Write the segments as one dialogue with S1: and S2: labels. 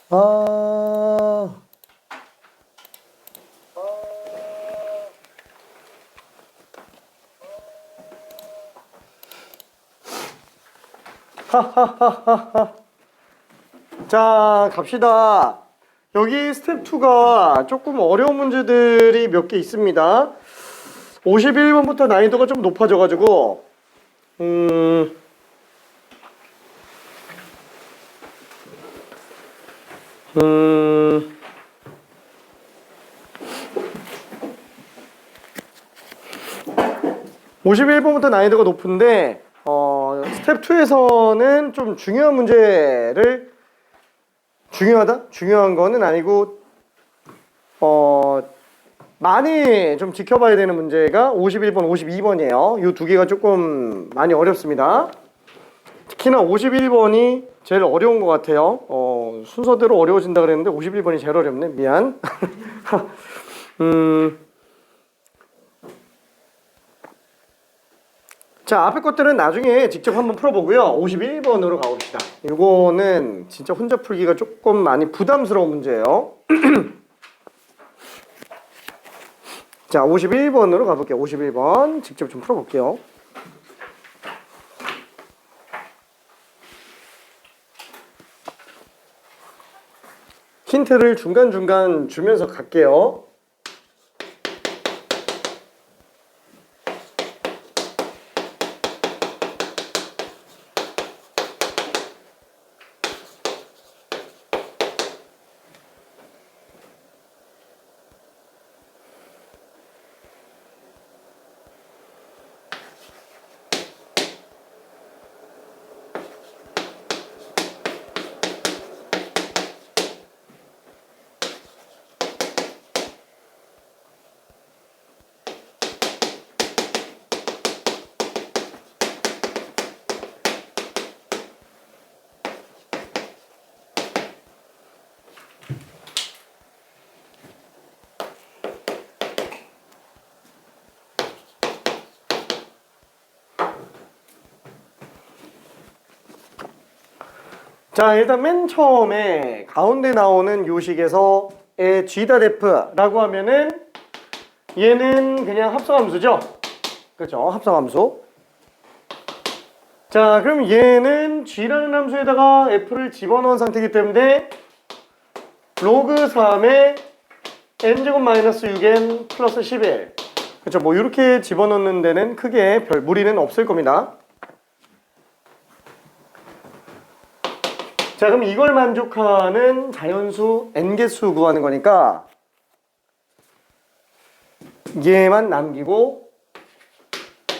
S1: 아, 하하하하하. 자, 갑시다. 여기 스텝 2가 조금 어려운 문제들이 몇 개 있습니다. 51번부터 난이도가 좀 높아져가지고, 음, 51번부터 난이도가 높은데, 스텝 2에서는 좀 중요한 문제를, 중요하다? 중요한 거는 아니고, 많이 좀 지켜봐야 되는 문제가 51번, 52번이에요. 이 두 개가 조금 많이 어렵습니다. 특히나 51번이 제일 어려운 것 같아요. 순서대로 어려워진다 그랬는데 51번이 제일 어렵네. 미안. 자, 앞에 것들은 나중에 직접 한번 풀어보고요. 51번으로 가봅시다. 이거는 진짜 혼자 풀기가 조금 많이 부담스러운 문제예요. 자, 51번으로 가볼게요. 51번 직접 좀 풀어볼게요. 힌트를 중간중간 주면서 갈게요. 자, 일단 맨 처음에 가운데 나오는 요식에서의 G'F라고 하면은 얘는 그냥 합성함수죠? 그렇죠? 합성함수. 자, 그럼 얘는 G라는 함수에다가 F를 집어넣은 상태이기 때문에 로그 3에 n제곱 마이너스 6n 플러스 11. 그렇죠? 뭐 이렇게 집어넣는 데는 크게 별 무리는 없을 겁니다. 자, 그럼 이걸 만족하는 자연수 n개수 구하는 거니까 얘만 남기고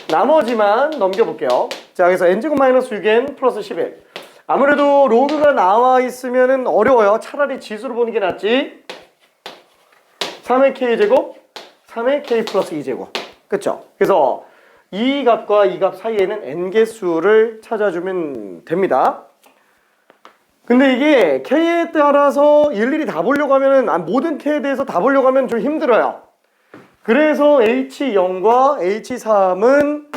S1: 나머지만 넘겨볼게요. 자, 그래서 n제곱 마이너스 6n 플러스 11. 아무래도 로그가 나와 있으면 어려워요. 차라리 지수로 보는 게 낫지. 3의 k제곱, 3의 k 플러스 2제곱. 그쵸? 그래서 이 값과 이 값 사이에는 n개수를 찾아주면 됩니다. 근데 이게 k에 따라서 일일이 다 보려고 하면은, 모든 k에 대해서 다 보려고 하면 좀 힘들어요. 그래서 h0과 h3은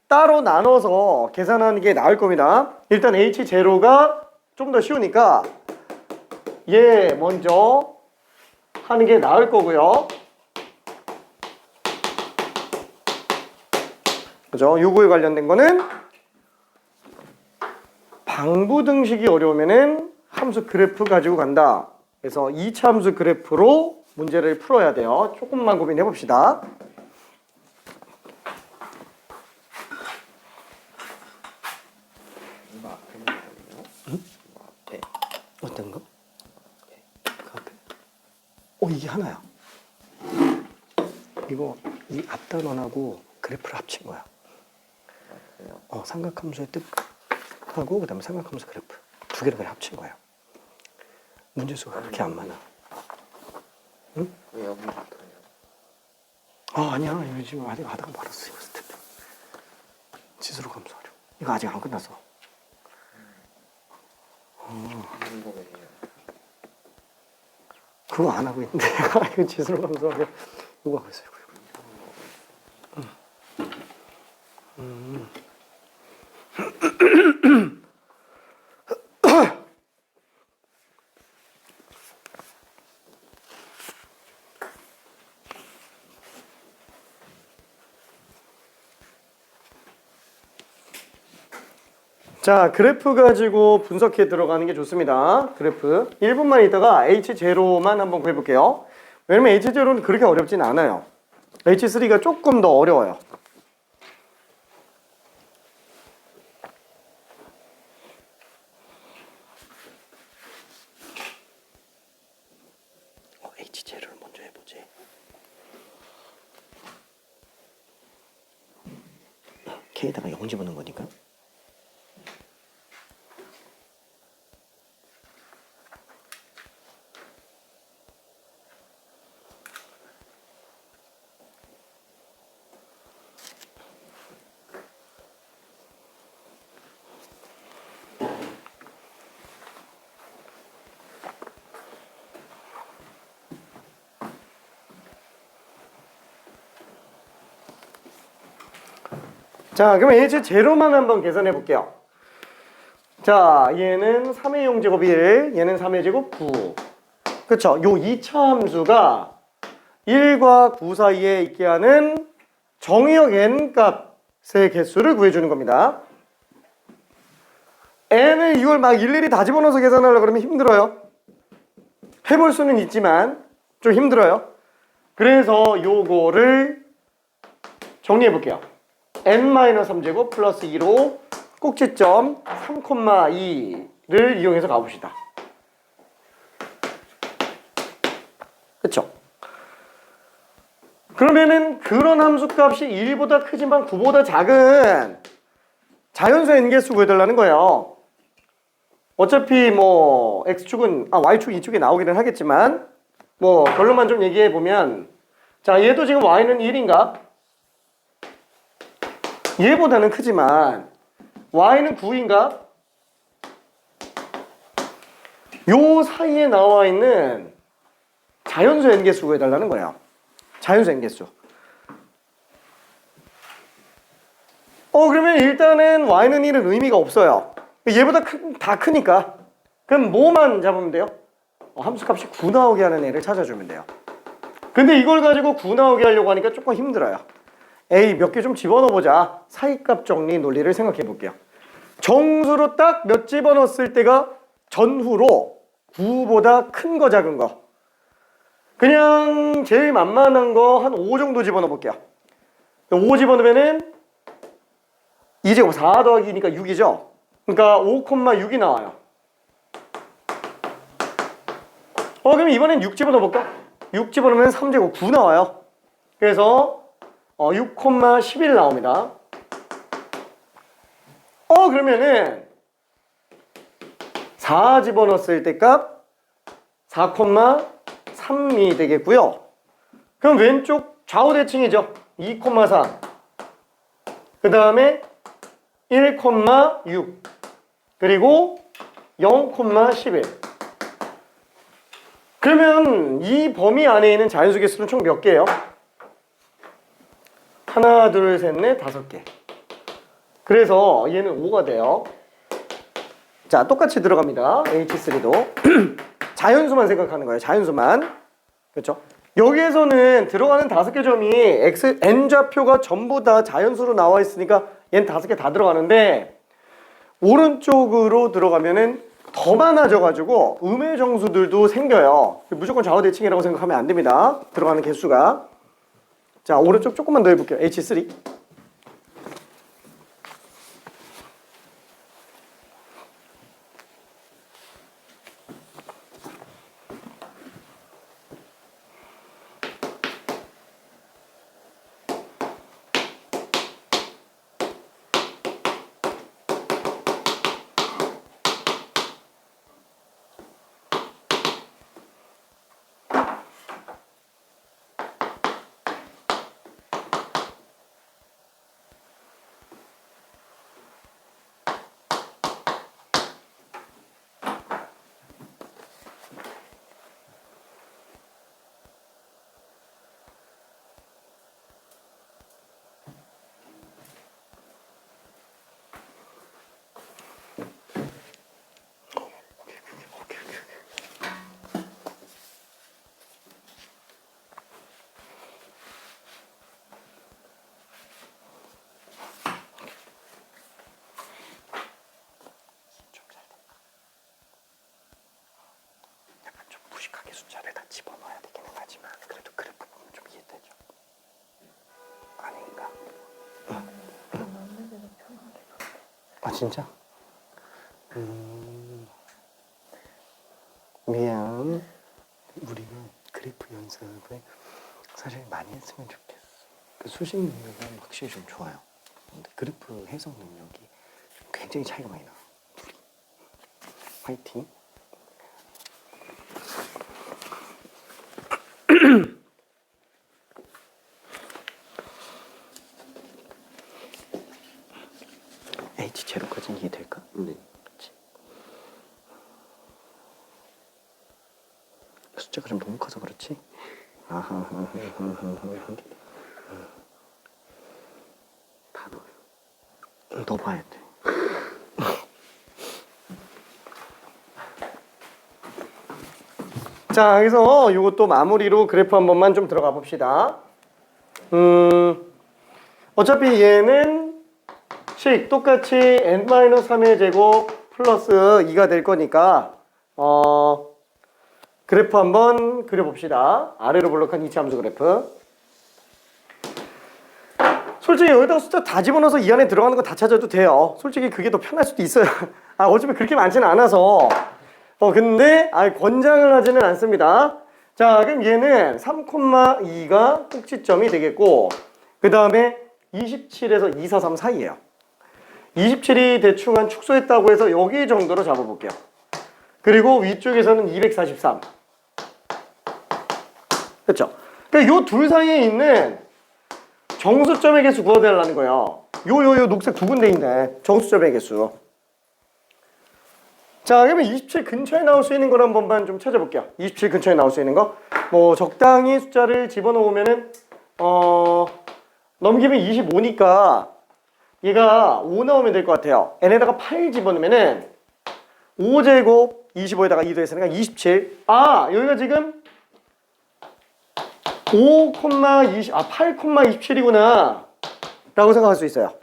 S1: 따로 나눠서 계산하는 게 나을 겁니다. 일단 h0가 좀 더 쉬우니까 얘 먼저 하는 게 나을 거고요. 그죠? 요거에 관련된 거는 방부등식이 어려우면은 함수 그래프 가지고 간다. 그래서 2차 함수 그래프로 문제를 풀어야 돼요. 조금만 고민해 봅시다. 응? 어떤 거? 그 앞에. 이게 하나야. 이거 이 앞단원하고 그래프를 합친 거야. 삼각함수의 뜻하고 그다음에 삼각함수 그래프 두 개를 그냥 합친 거예요. 문제수가 그렇게 안 많아. 응?
S2: 왜 여기 붙어요?
S1: 아니야. 이거 지금 아직 하다가 말았어. 이거 스텝. 지수로 감소하려. 이거 아직 안 끝났어. 그거 안 하고 있는데 이거 지수로 감소하려. 이거 하고 있어요. 자, 그래프 가지고 분석해 들어가는 게 좋습니다. 그래프 1분만 있다가 H0만 한번 구해볼게요. 왜냐면 H0는 그렇게 어렵진 않아요. H3가 조금 더 어려워요. H0를 먼저 해보지. K에다가 0 집어넣은 거니까. 자, 그럼 H0만 한번 계산해 볼게요. 자, 얘는 3의 0제곱 1, 얘는 3의 제곱 9. 그쵸? 요 2차 함수가 1과 9 사이에 있게 하는 정의역 n 값의 개수를 구해주는 겁니다. n을 이걸 막 일일이 다 집어넣어서 계산하려고 그러면 힘들어요. 해볼 수는 있지만 좀 힘들어요. 그래서 요거를 정리해 볼게요. n-3제곱 플러스 2로 꼭지점 3,2를 이용해서 가봅시다. 그쵸? 그러면은 그런 함수값이 1보다 크지만 9보다 작은 자연수 n개수 구해달라는 거예요. 어차피 뭐 x축은 y축 이쪽에 나오기는 하겠지만 뭐 결론만 좀 얘기해 보면 자, 얘도 지금 y는 1인가? 얘보다는 크지만 y는 9인가? 요 사이에 나와 있는 자연수 n개수 구해달라는 거예요. 자연수 n개수. 그러면 일단은 y는 1은 의미가 없어요. 얘보다 다 크니까. 그럼 뭐만 잡으면 돼요? 함수값이 9 나오게 하는 애를 찾아주면 돼요. 근데 이걸 가지고 9 나오게 하려고 하니까 조금 힘들어요. A 몇 개 좀 집어넣어보자. 사이값 정리 논리를 생각해 볼게요. 정수로 딱 몇 집어넣었을 때가 전후로 9보다 큰 거 작은 거. 그냥 제일 만만한 거 한 5 정도 집어넣어 볼게요. 5 집어넣으면은 2제곱 4 더하기 2니까 6이죠. 그러니까 5,6이 나와요. 그럼 이번엔 6 집어넣어 볼까? 6 집어넣으면 3제곱 9 나와요. 그래서 6,11 나옵니다. 그러면은 4 집어넣었을 때 값 4,3이 되겠고요. 그럼 왼쪽 좌우 대칭이죠. 2,3. 그 다음에 1,6 그리고 0,11. 그러면 이 범위 안에 있는 자연수 개수는 총 몇 개예요? 하나, 둘, 셋, 넷, 5개. 그래서 얘는 5가 돼요. 자, 똑같이 들어갑니다. H3도. 자연수만 생각하는 거예요. 자연수만. 그렇죠? 여기에서는 들어가는 5개 점이 n좌표가 전부 다 자연수로 나와 있으니까 얘는 5개 다 들어가는데 오른쪽으로 들어가면은 더 많아져가지고 음의 정수들도 생겨요. 무조건 좌우 대칭이라고 생각하면 안 됩니다. 들어가는 개수가. 자, 오른쪽 조금만 더 해볼게요. H3. 아 진짜? 미안. 우리가 그래프 연습을 사실 많이 했으면 좋겠어. 그 수식 능력은 확실히 좀 좋아요. 근데 그래프 해석 능력이 굉장히 차이가 많이 나. 둘이. 화이팅. H 제로까지는 이해될까? 네. 그렇지. 숫자가 좀 너무 커서 그렇지? 아하. 다 넣어요. 너 봐야 돼. 자, 그래서 이것도 마무리로 그래프 한 번만 좀 들어가 봅시다. 어차피 얘는 식 똑같이 n-3의 제곱 플러스 2가 될 거니까 그래프 한번 그려봅시다. 아래로 블록한 이차함수 그래프. 솔직히 여기다가 숫자 다 집어넣어서 이 안에 들어가는 거 다 찾아도 돼요. 솔직히 그게 더 편할 수도 있어요. 어차피 그렇게 많지는 않아서. 근데 권장을 하지는 않습니다. 자, 그럼 얘는 3,2가 꼭지점이 되겠고, 그 다음에 27에서 2, 4, 3 사이에요. 27이 대충 한 축소했다고 해서 여기 정도로 잡아볼게요. 그리고 위쪽에서는 243. 그렇죠? 그러니까 요 둘 사이에 있는 정수점의 개수 구해달라는 거예요. 요 녹색 굵은 데 있네. 정수점의 개수. 자, 그러면 27 근처에 나올 수 있는 걸 한 번만 좀 찾아볼게요. 27 근처에 나올 수 있는 거. 뭐 적당히 숫자를 집어넣으면은 넘기면 25니까 얘가 5 나오면 될 것 같아요. n에다가 8 집어넣으면은 5제곱 25에다가 2 더했으니까 27. 여기가 지금 8,27이구나 라고 생각할 수 있어요.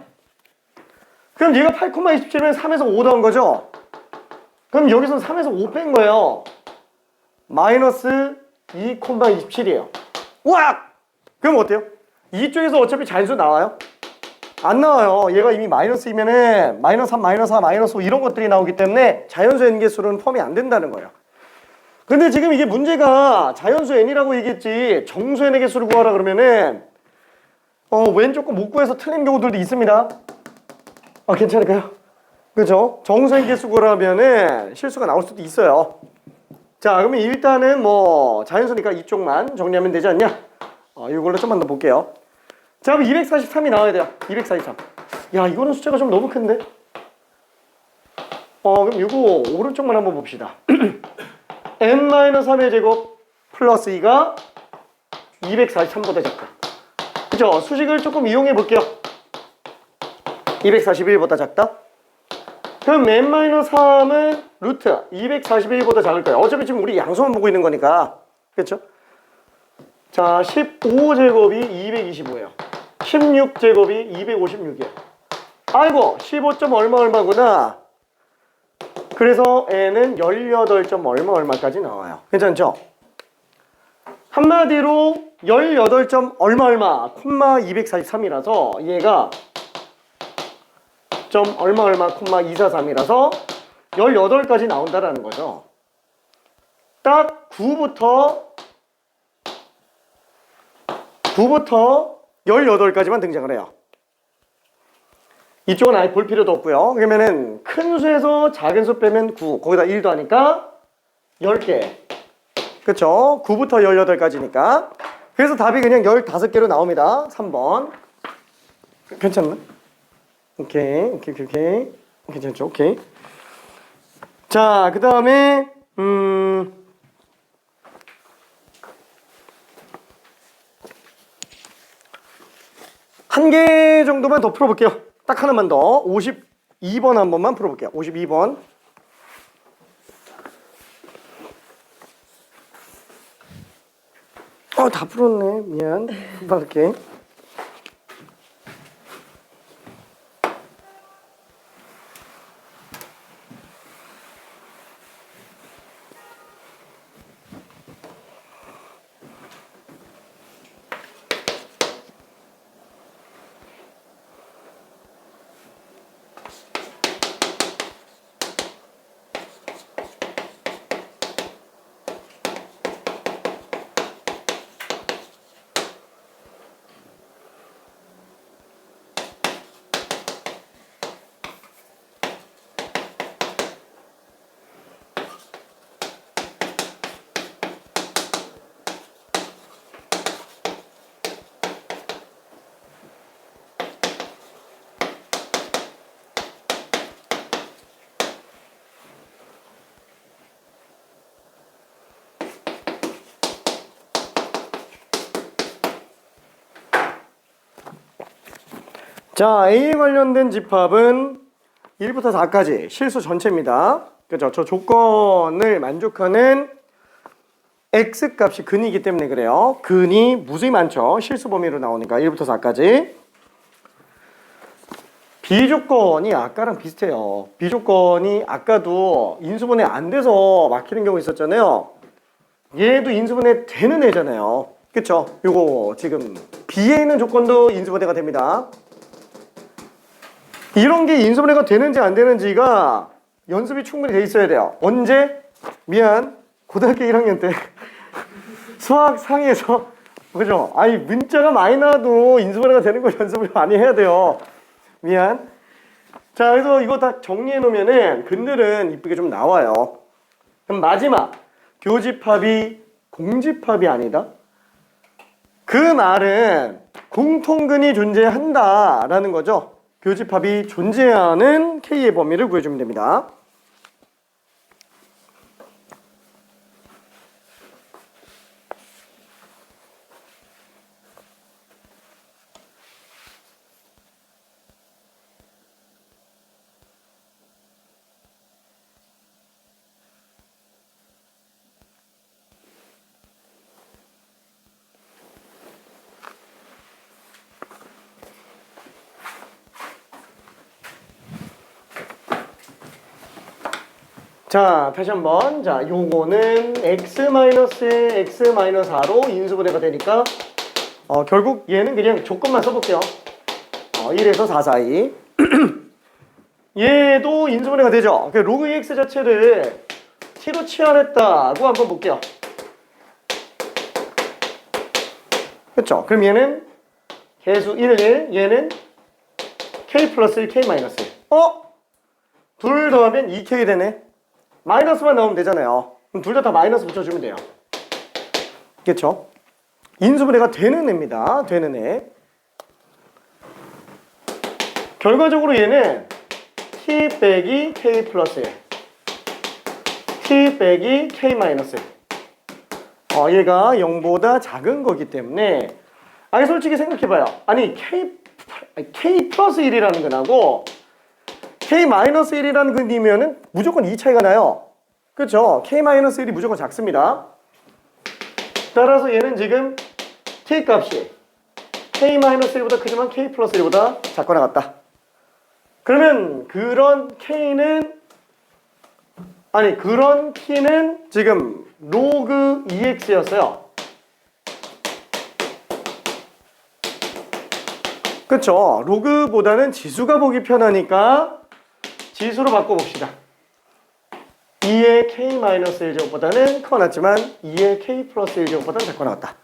S1: 그럼 얘가 8,27이면 3에서 5 더한 거죠? 그럼 여기서 3에서 5 뺀 거예요. 마이너스 2,27이에요. 우악! 그럼 어때요? 이쪽에서 어차피 자연수 나와요? 안 나와요. 얘가 이미 마이너스이면은 마이너스 3, 마이너스 4, 마이너스 5 이런 것들이 나오기 때문에 자연수 n개수로는 펌이 안 된다는 거예요. 근데 지금 이게 문제가 자연수 n이라고 얘기했지 정수 n의 개수를 구하라 그러면은 왼쪽 거 못 구해서 틀린 경우들도 있습니다. 괜찮을까요? 그죠? 정수 n 개수 구하라면은 실수가 나올 수도 있어요. 자, 그러면 일단은 뭐 자연수니까 이쪽만 정리하면 되지 않냐? 이걸로 좀만 더 볼게요. 자, 그럼 243이 나와야 돼요. 243. 야, 이거는 숫자가 좀 너무 큰데? 그럼 이거 오른쪽만 한번 봅시다. n-3의 제곱 플러스 2가 243보다 작다. 그죠? 수식을 조금 이용해 볼게요. 241보다 작다. 그럼 n-3은 루트 241보다 작을 거예요. 어차피 지금 우리 양수만 보고 있는 거니까. 그렇죠? 자, 15제곱이 225예요. 16제곱이 256이에요. 아이고, 15점 얼마구나. 그래서 n은 18점 얼마까지 나와요. 괜찮죠? 한마디로 18점 얼마, 콤마 243이라서 얘가 점 얼마, 콤마 243이라서 18까지 나온다라는 거죠. 딱 9부터 18까지만 등장을 해요. 이쪽은 아예 볼 필요도 없고요. 그러면은 큰 수에서 작은 수 빼면 9, 거기다 1도 하니까 10개. 그쵸? 9부터 18까지니까. 그래서 답이 그냥 15개로 나옵니다. 3번. 괜찮나? 오케이. 괜찮죠? 오케이. 자, 그 다음에 한 개 정도만 더 풀어볼게요. 딱 하나만 더. 52번 한 번만 풀어볼게요. 52번. 다 풀었네. 미안. 받을게. 자, A에 관련된 집합은 1부터 4까지 실수 전체입니다. 그죠? 저 조건을 만족하는 X값이 근이기 때문에 그래요. 근이 무수히 많죠. 실수 범위로 나오니까 1부터 4까지. B조건이 아까랑 비슷해요. B조건이 아까도 인수분해 안 돼서 막히는 경우 있었잖아요. 얘도 인수분해 되는 애잖아요. 그쵸? 요거 지금 B에 있는 조건도 인수분해가 됩니다. 이런 게 인수분해가 되는지 안 되는지가 연습이 충분히 돼 있어야 돼요. 언제? 미안. 고등학교 1학년 때 수학 상에서 그죠? 아니 문자가 많이 나와도 인수분해가 되는 걸 연습을 많이 해야 돼요. 미안. 자, 그래서 이거 다 정리해 놓으면은 근들은 이쁘게 좀 나와요. 그럼 마지막 교집합이 공집합이 아니다. 그 말은 공통근이 존재한다라는 거죠. 교집합이 존재하는 K의 범위를 구해주면 됩니다. 자, 다시 한번. 자, 요거는 x-에 x-4로 인수분해가 되니까 결국 얘는 그냥 조건만 써볼게요. 1에서 4 사이. 얘도 인수분해가 되죠. 로그 EX 자체를 t로 치환했다고 한번 볼게요. 그렇죠? 그럼 얘는 계수 1, 1, 얘는 k 플러스 1, k 마이너스 1. 둘 더하면 2k 되네. 마이너스만 나오면 되잖아요. 그럼 둘 다 마이너스 붙여주면 돼요. 그렇죠? 인수분해가 되는 애입니다. 되는 애. 결과적으로 얘는 t 빼기 k 플러스 1, t 빼기 k 마이너스 1. 얘가 0보다 작은 거기 때문에 아니 솔직히 생각해봐요. 아니 k 플러스 1이라는 근하고 k 마이너스 1이라는 근이면은 무조건 2 차이가 나요. 그렇죠? k 마이너스 1이 무조건 작습니다. 따라서 얘는 지금 k 값이 k 마이너스 1보다 크지만 k 플러스 1보다 작거나 같다. 그러면 그런 t는 지금 로그 EX였어요. 그쵸? 로그보다는 지수가 보기 편하니까 지수로 바꿔봅시다. 2의 k-1제곱보다는 커 났지만 2의 k 플러스 1제곱보다는 작거 나왔다.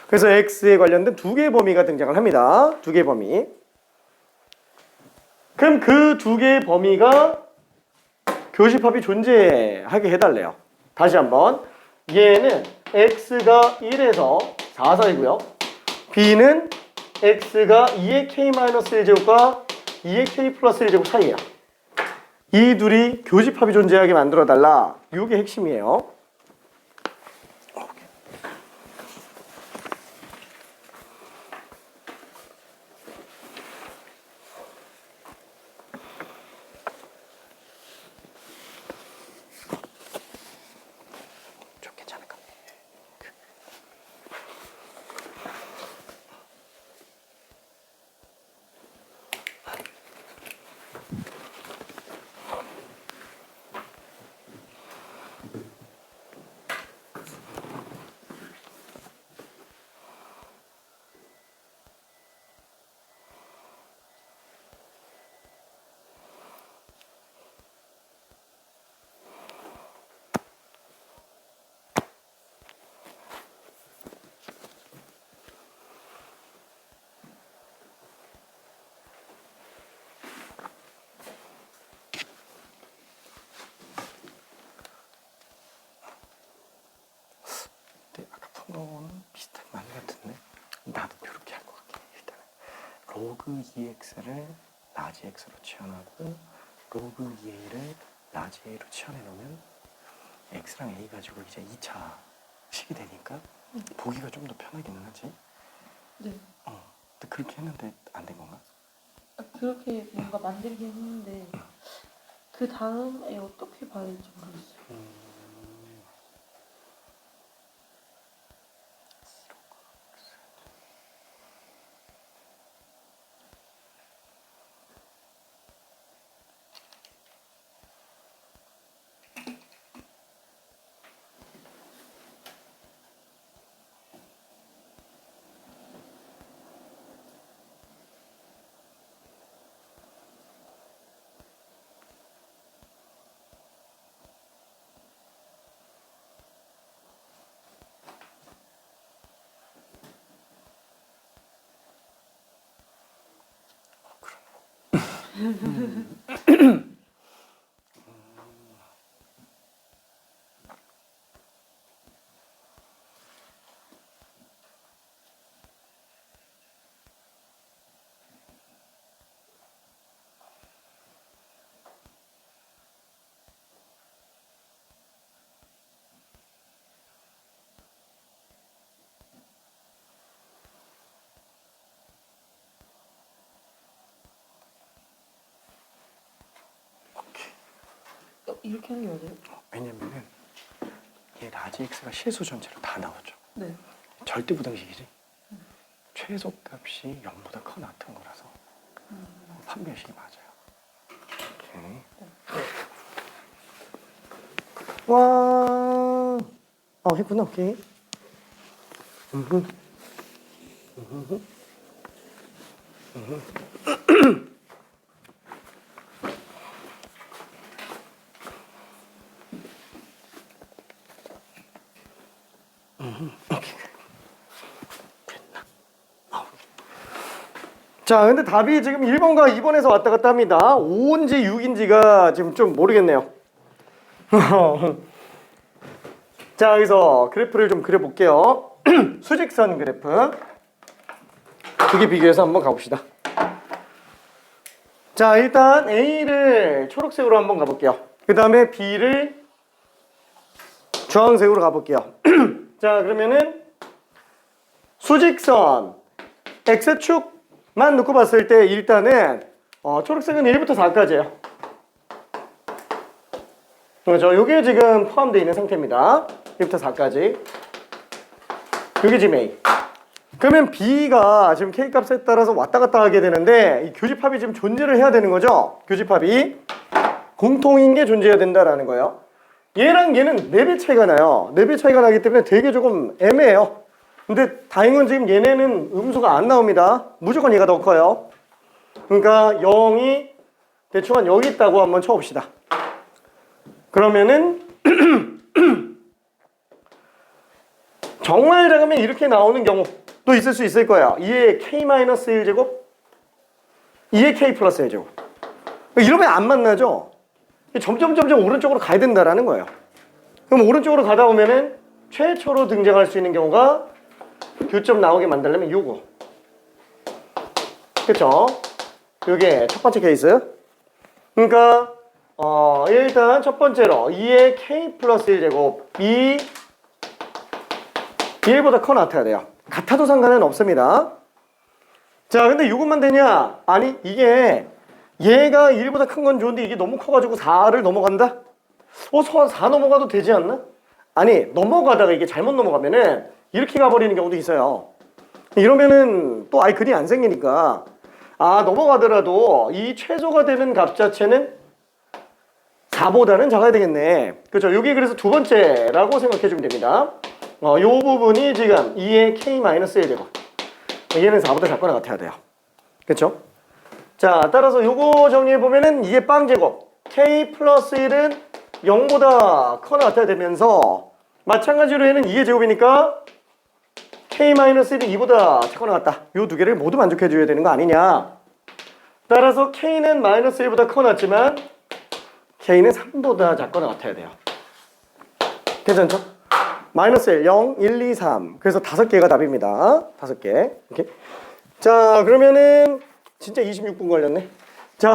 S1: 그래서 x에 관련된 두 개의 범위가 등장을 합니다. 두 개의 범위. 그럼 그 두 개의 범위가 교집합이 존재하게 해달래요. 다시 한번. 얘는 x가 1에서 4 사이고요. b는 x가 2의 k-1제곱과 2의 k 플러스 1제곱 사이예요. 이 둘이 교집합이 존재하게 만들어달라. 이게 핵심이에요. 좀 괜찮을까? 이거는 비슷한 말 같은데 나도 이렇게 할 것 같긴 해. 일단은 로그 EX를 라지 X로 치환하고 로그 EA를 라지 A로 치환해 놓으면 X랑 A 가지고 이제 2차 식이 되니까 보기가 좀 더 편하기는 하지.
S2: 네.
S1: 근데 그렇게 했는데 안 된 건가?
S2: 그렇게 뭔가 만들긴 했는데 그 다음에 어떻게 봐야 될지 모르겠어요. 이렇게 하는 게 맞아요?
S1: 왜냐면은 얘 라지 x가 실수 전체로 다 나오죠.
S2: 네.
S1: 절대 부등식이지. 최소값이 0보다 커 나타난 거라서 판별식이 맞아요. 오케이. 와, 했구나. 오케이. 자, 근데 답이 지금 1번과 2번에서 왔다 갔다 합니다. 5인지 6인지가 지금 좀 모르겠네요. 자, 여기서 그래프를 좀 그려볼게요. 수직선 그래프. 두 개 비교해서 한번 가봅시다. 자, 일단 A를 초록색으로 한번 가볼게요. 그 다음에 B를 주황색으로 가볼게요. 자, 그러면은 수직선 X축만 놓고 봤을 때 일단은 초록색은 1부터 4까지예요. 그렇죠. 요게 지금 포함되어 있는 상태입니다. 1부터 4까지. 요게 지금 A. 그러면 B가 지금 K값에 따라서 왔다 갔다 하게 되는데 이 교집합이 지금 존재를 해야 되는 거죠. 교집합이 공통인 게 존재해야 된다라는 거예요. 얘랑 얘는 4배 차이가 나요. 4배 차이가 나기 때문에 되게 조금 애매해요. 근데 다행인 건 지금 얘네는 음수가 안 나옵니다. 무조건 얘가 더 커요. 그러니까 0이 대충 한 여기 있다고 한번 쳐봅시다. 그러면은 정말 작으면 이렇게 나오는 경우도 있을 수 있을 거야. 2의 K-1제곱 2의 K 플러스 1제곱. 이러면 안 만나죠. 점점 오른쪽으로 가야 된다라는 거예요. 그럼 오른쪽으로 가다 보면은 최초로 등장할 수 있는 경우가 교점 나오게 만들려면 요거. 그쵸? 요게 첫 번째 케이스. 그러니까 일단 첫 번째로 2의 K 플러스 1제곱 이 1보다 커 나타야 돼요. 같아도 상관은 없습니다. 자, 근데 이것만 되냐? 아니, 이게 얘가 1보다 큰 건 좋은데 이게 너무 커가지고 4를 넘어간다? 4 넘어가도 되지 않나? 아니, 넘어가다가 이게 잘못 넘어가면은 이렇게 가버리는 경우도 있어요. 이러면은 또 아예 글이 안 생기니까 넘어가더라도 이 최소가 되는 값 자체는 4보다는 작아야 되겠네. 그렇죠? 이게 그래서 두 번째라고 생각해 주면 됩니다. 요 부분이 지금 2의 K-1제곱. 얘는 4보다 작거나 같아야 돼요. 그렇죠? 자, 따라서 요거 정리해 보면은 이게 빵제곱. K 플러스 1은 0보다 커나 같아야 되면서 마찬가지로 얘는 2의 제곱이니까 K-1이 2보다 작거나 같다. 요 두 개를 모두 만족해 줘야 되는 거 아니냐. 따라서 K는 마이너스 1보다 커 났지만 K는 3보다 작거나 같아야 돼요. 괜찮죠? 마이너스 1, 0, 1, 2, 3. 그래서 5개가 답입니다. 5개. 이렇게. 자, 그러면은 진짜 26분 걸렸네. 자,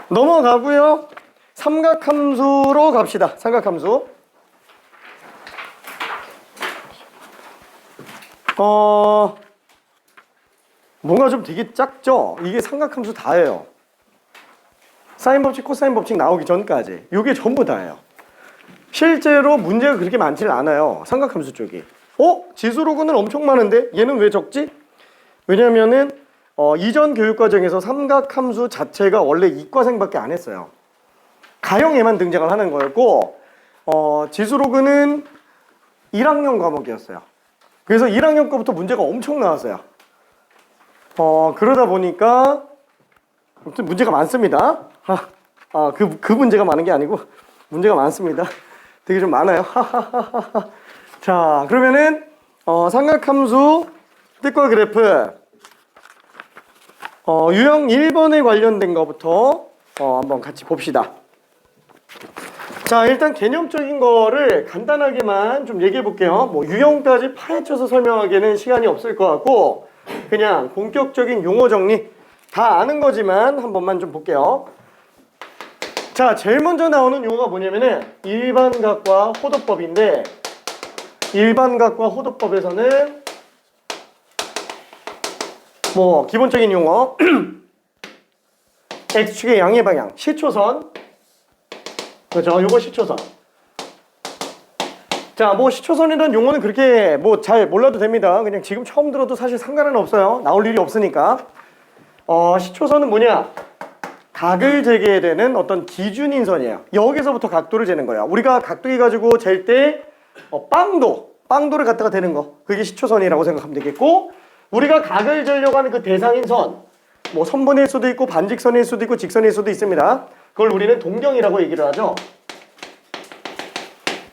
S1: 넘어가고요. 삼각함수로 갑시다. 삼각함수. 뭔가 좀 되게 작죠? 이게 삼각함수 다예요. 사인 법칙, 코사인 법칙 나오기 전까지 이게 전부 다예요. 실제로 문제가 그렇게 많지는 않아요. 삼각함수 쪽이. 지수로그는 엄청 많은데 얘는 왜 적지? 왜냐면은 이전 교육과정에서 삼각함수 자체가 원래 이과생밖에 안 했어요. 가형에만 등장을 하는 거였고 지수로그는 1학년 과목이었어요. 그래서 1학년 거부터 문제가 엄청 나왔어요. 그러다 보니까 아무튼 문제가 많습니다. 그 문제가 많은 게 아니고 문제가 많습니다. 되게 좀 많아요. 자, 그러면은 삼각함수 뜻과 그래프 유형 1번에 관련된 거부터 한번 같이 봅시다. 자, 일단 개념적인 거를 간단하게만 좀 얘기해 볼게요. 뭐 유형까지 파헤쳐서 설명하기에는 시간이 없을 것 같고 그냥 본격적인 용어 정리 다 아는 거지만 한 번만 좀 볼게요. 자, 제일 먼저 나오는 용어가 뭐냐면은 일반각과 호도법인데 일반각과 호도법에서는 뭐 기본적인 용어 X축의 양의 방향, 시초선 그렇죠? 요거 시초선. 자, 뭐 시초선이라는 용어는 그렇게 뭐 잘 몰라도 됩니다. 그냥 지금 처음 들어도 사실 상관은 없어요. 나올 일이 없으니까. 시초선은 뭐냐? 각을 재게 되는 어떤 기준인 선이에요. 여기서부터 각도를 재는 거예요. 우리가 각도기 가지고 잴 때 빵도를 갖다가 대는 거. 그게 시초선이라고 생각하면 되겠고 우리가 각을 재려고 하는 그 대상인 선. 뭐 선분일 수도 있고 반직선일 수도 있고 직선일 수도 있습니다. 그걸 우리는 동경이라고 얘기를 하죠.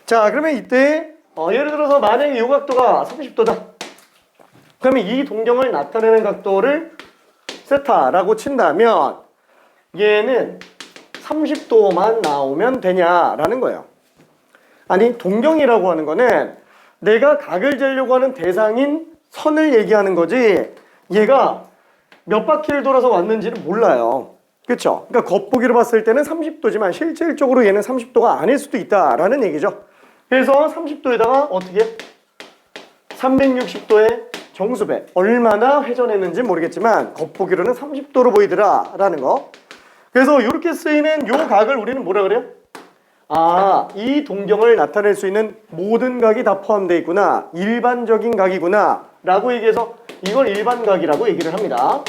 S1: 자, 그러면 이때 예를 들어서 만약에 이 각도가 30도다. 그러면 이 동경을 나타내는 각도를 세타라고 친다면 얘는 30도만 나오면 되냐라는 거예요. 아니, 동경이라고 하는 거는 내가 각을 재려고 하는 대상인 선을 얘기하는 거지 얘가 몇 바퀴를 돌아서 왔는지는 몰라요. 그렇죠? 그러니까 겉보기로 봤을 때는 30도지만 실질적으로 얘는 30도가 아닐 수도 있다라는 얘기죠. 그래서 30도에다가 어떻게 360도의 정수배 얼마나 회전했는지 모르겠지만 겉보기로는 30도로 보이더라라는 거. 그래서 이렇게 쓰이는 요 각을 우리는 뭐라 그래요? 이 동경을 나타낼 수 있는 모든 각이 다 포함되어 있구나. 일반적인 각이구나 라고 얘기해서 이걸 일반각이라고 얘기를 합니다.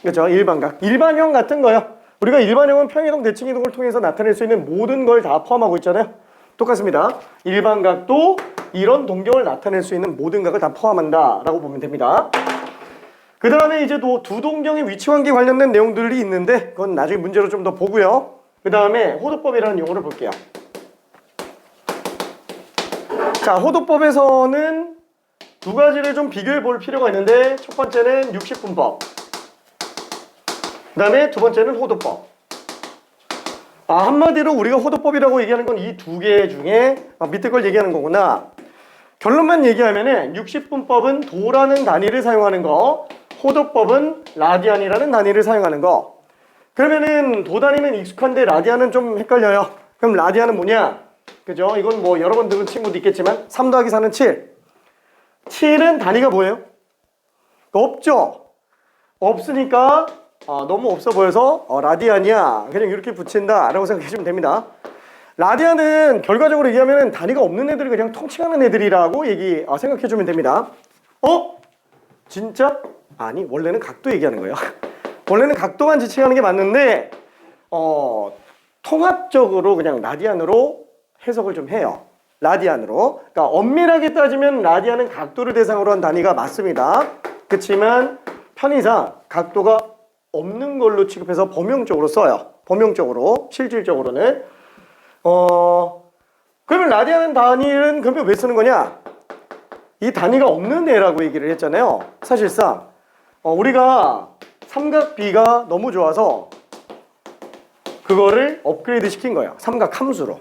S1: 그렇죠? 일반각. 일반형 같은 거요. 우리가 일반형은 평이동, 대칭이동을 통해서 나타낼 수 있는 모든 걸 다 포함하고 있잖아요. 똑같습니다. 일반각도 이런 동경을 나타낼 수 있는 모든 각을 다 포함한다 라고 보면 됩니다. 그 다음에 이제 또 두 동경의 위치관계 관련된 내용들이 있는데 그건 나중에 문제로 좀 더 보고요. 그 다음에 호도법이라는 용어를 볼게요. 자, 호도법에서는 두 가지를 좀 비교해 볼 필요가 있는데 첫 번째는 60분법 그 다음에 두 번째는 호도법. 한마디로 우리가 호도법이라고 얘기하는 건 이 두 개 중에 밑에 걸 얘기하는 거구나. 결론만 얘기하면은 60분법은 도라는 단위를 사용하는 거, 호도법은 라디안이라는 단위를 사용하는 거. 그러면은 도 단위는 익숙한데 라디안은 좀 헷갈려요. 그럼 라디안은 뭐냐? 그죠? 이건 뭐 여러 번 들은 친구도 있겠지만 3 더하기 4는 7. 7은 단위가 뭐예요? 없죠? 없으니까 너무 없어 보여서 라디안이야. 그냥 이렇게 붙인다 라고 생각하시면 됩니다. 라디안은 결과적으로 얘기하면 단위가 없는 애들을 그냥 통칭하는 애들이라고 생각해주면 됩니다. 진짜? 아니, 원래는 각도 얘기하는 거예요. 원래는 각도만 지칭하는 게 맞는데 통합적으로 그냥 라디안으로 해석을 좀 해요. 라디안으로. 그러니까 엄밀하게 따지면 라디안은 각도를 대상으로 한 단위가 맞습니다. 그렇지만 편의상 각도가 없는 걸로 취급해서 범용적으로 써요. 범용적으로, 실질적으로는. 그러면 라디안 단위는 그러면 왜 쓰는 거냐? 이 단위가 없는 애라고 얘기를 했잖아요. 사실상 우리가 삼각비가 너무 좋아서 그거를 업그레이드 시킨 거예요. 삼각함수로.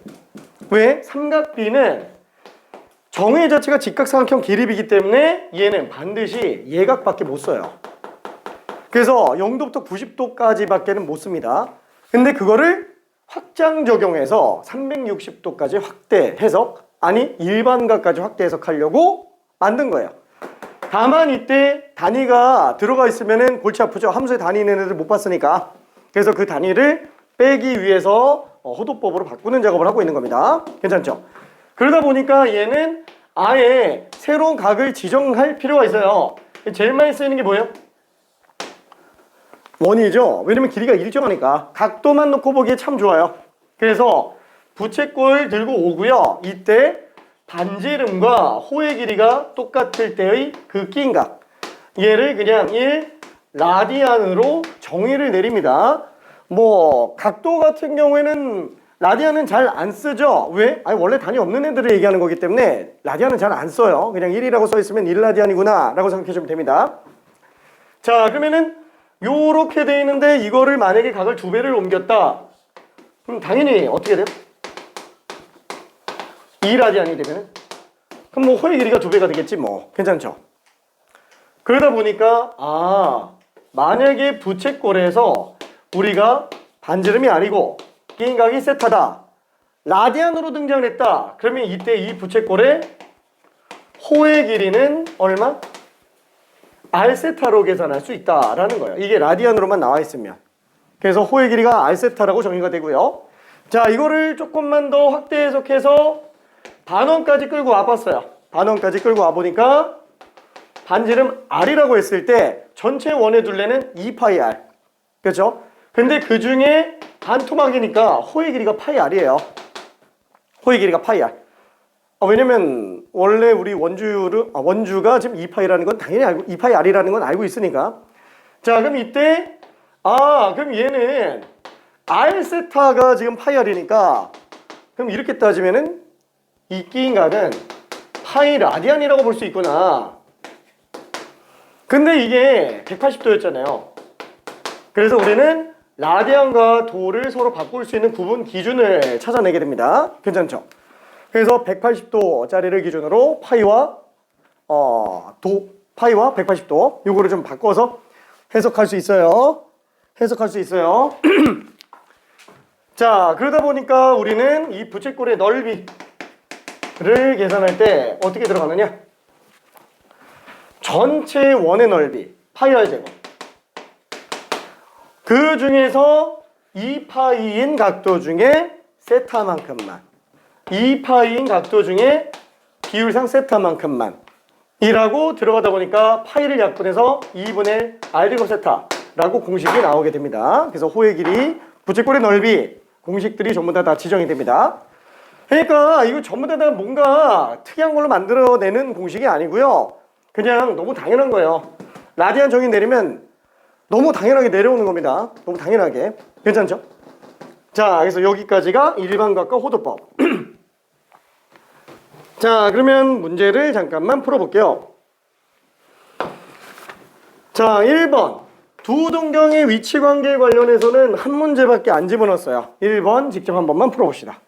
S1: 왜? 삼각비는 정의 자체가 직각삼각형 기립이기 때문에 얘는 반드시 예각밖에 못 써요. 그래서 0도부터 90도까지밖에는 못 씁니다. 근데 그거를 확장 적용해서 360도까지 확대 해석, 아니 일반각까지 확대 해석하려고 만든 거예요. 다만 이때 단위가 들어가 있으면은 골치 아프죠. 함수에 단위 있는 애들 못 봤으니까. 그래서 그 단위를 빼기 위해서 호도법으로 바꾸는 작업을 하고 있는 겁니다. 괜찮죠? 그러다 보니까 얘는 아예 새로운 각을 지정할 필요가 있어요. 제일 많이 쓰이는 게 뭐예요? 원이죠. 왜냐면 길이가 일정하니까. 각도만 놓고 보기에 참 좋아요. 그래서 부채꼴 들고 오고요. 이때 반지름과 호의 길이가 똑같을 때의 그 끼인 각. 얘를 그냥 1 라디안으로 정의를 내립니다. 뭐 각도 같은 경우에는 라디안은 잘 안 쓰죠. 왜? 아니 원래 단위 없는 애들을 얘기하는 거기 때문에 라디안은 잘 안 써요. 그냥 1이라고 써 있으면 1라디안이구나 라고 생각해 주면 됩니다. 자, 그러면은 요렇게 돼 있는데 이거를 만약에 각을 2배를 옮겼다. 그럼 당연히 어떻게 돼요? 2라디안이 되면은 그럼 뭐 호의 길이가 2배가 되겠지 뭐. 괜찮죠? 그러다 보니까 만약에 부채꼴에서 우리가 반지름이 아니고 끼인 각이 세타다. 라디안으로 등장을 했다. 그러면 이때 이 부채꼴의 호의 길이는 얼마? R세타로 계산할 수 있다라는 거예요. 이게 라디안으로만 나와 있으면. 그래서 호의 길이가 R세타라고 정의가 되고요. 자, 이거를 조금만 더 확대 해석해서 반원까지 끌고 와봤어요. 반원까지 끌고 와보니까 반지름 R이라고 했을 때 전체 원의 둘레는 2파이 R. 그렇죠? 근데 그 중에 반토막이니까 호의 길이가 파이 R이에요. 호의 길이가 파이 R. 왜냐면 원래 우리 원주가 지금 2파이라는 건 당연히 알고 2파이 R이라는 건 알고 있으니까. 자, 그럼 이때 그럼 얘는 R 세타가 지금 파이 R이니까 그럼 이렇게 따지면은 이 끼인 각은 파이 라디안이라고 볼 수 있구나. 근데 이게 180도였잖아요. 그래서 우리는 라디안과 도를 서로 바꿀 수 있는 구분 기준을 찾아내게 됩니다. 괜찮죠? 그래서 180도짜리를 기준으로 파이와 파이와 180도 요거를 좀 바꿔서 해석할 수 있어요. 자, 그러다 보니까 우리는 이 부채꼴의 넓이를 계산할 때 어떻게 들어가느냐? 전체 원의 넓이 파이 r 제곱. 그 중에서 2파이인 각도 중에 세타만큼만, 2파이인 각도 중에 비율상 세타만큼만 이라고 들어가다 보니까 파이를 약분해서 2분의 R 제곱 세타라고 공식이 나오게 됩니다. 그래서 호의 길이, 부채꼴의 넓이 공식들이 전부 다 지정이 됩니다. 그러니까 이거 전부 다 뭔가 특이한 걸로 만들어내는 공식이 아니고요. 그냥 너무 당연한 거예요. 라디안 정의 내리면 너무 당연하게 내려오는 겁니다. 너무 당연하게. 괜찮죠? 자, 그래서 여기까지가 일반각과 호도법. 자, 그러면 문제를 잠깐만 풀어볼게요. 자, 1번. 두 동경의 위치관계에 관련해서는 한 문제밖에 안 집어넣었어요. 1번 직접 한 번만 풀어봅시다.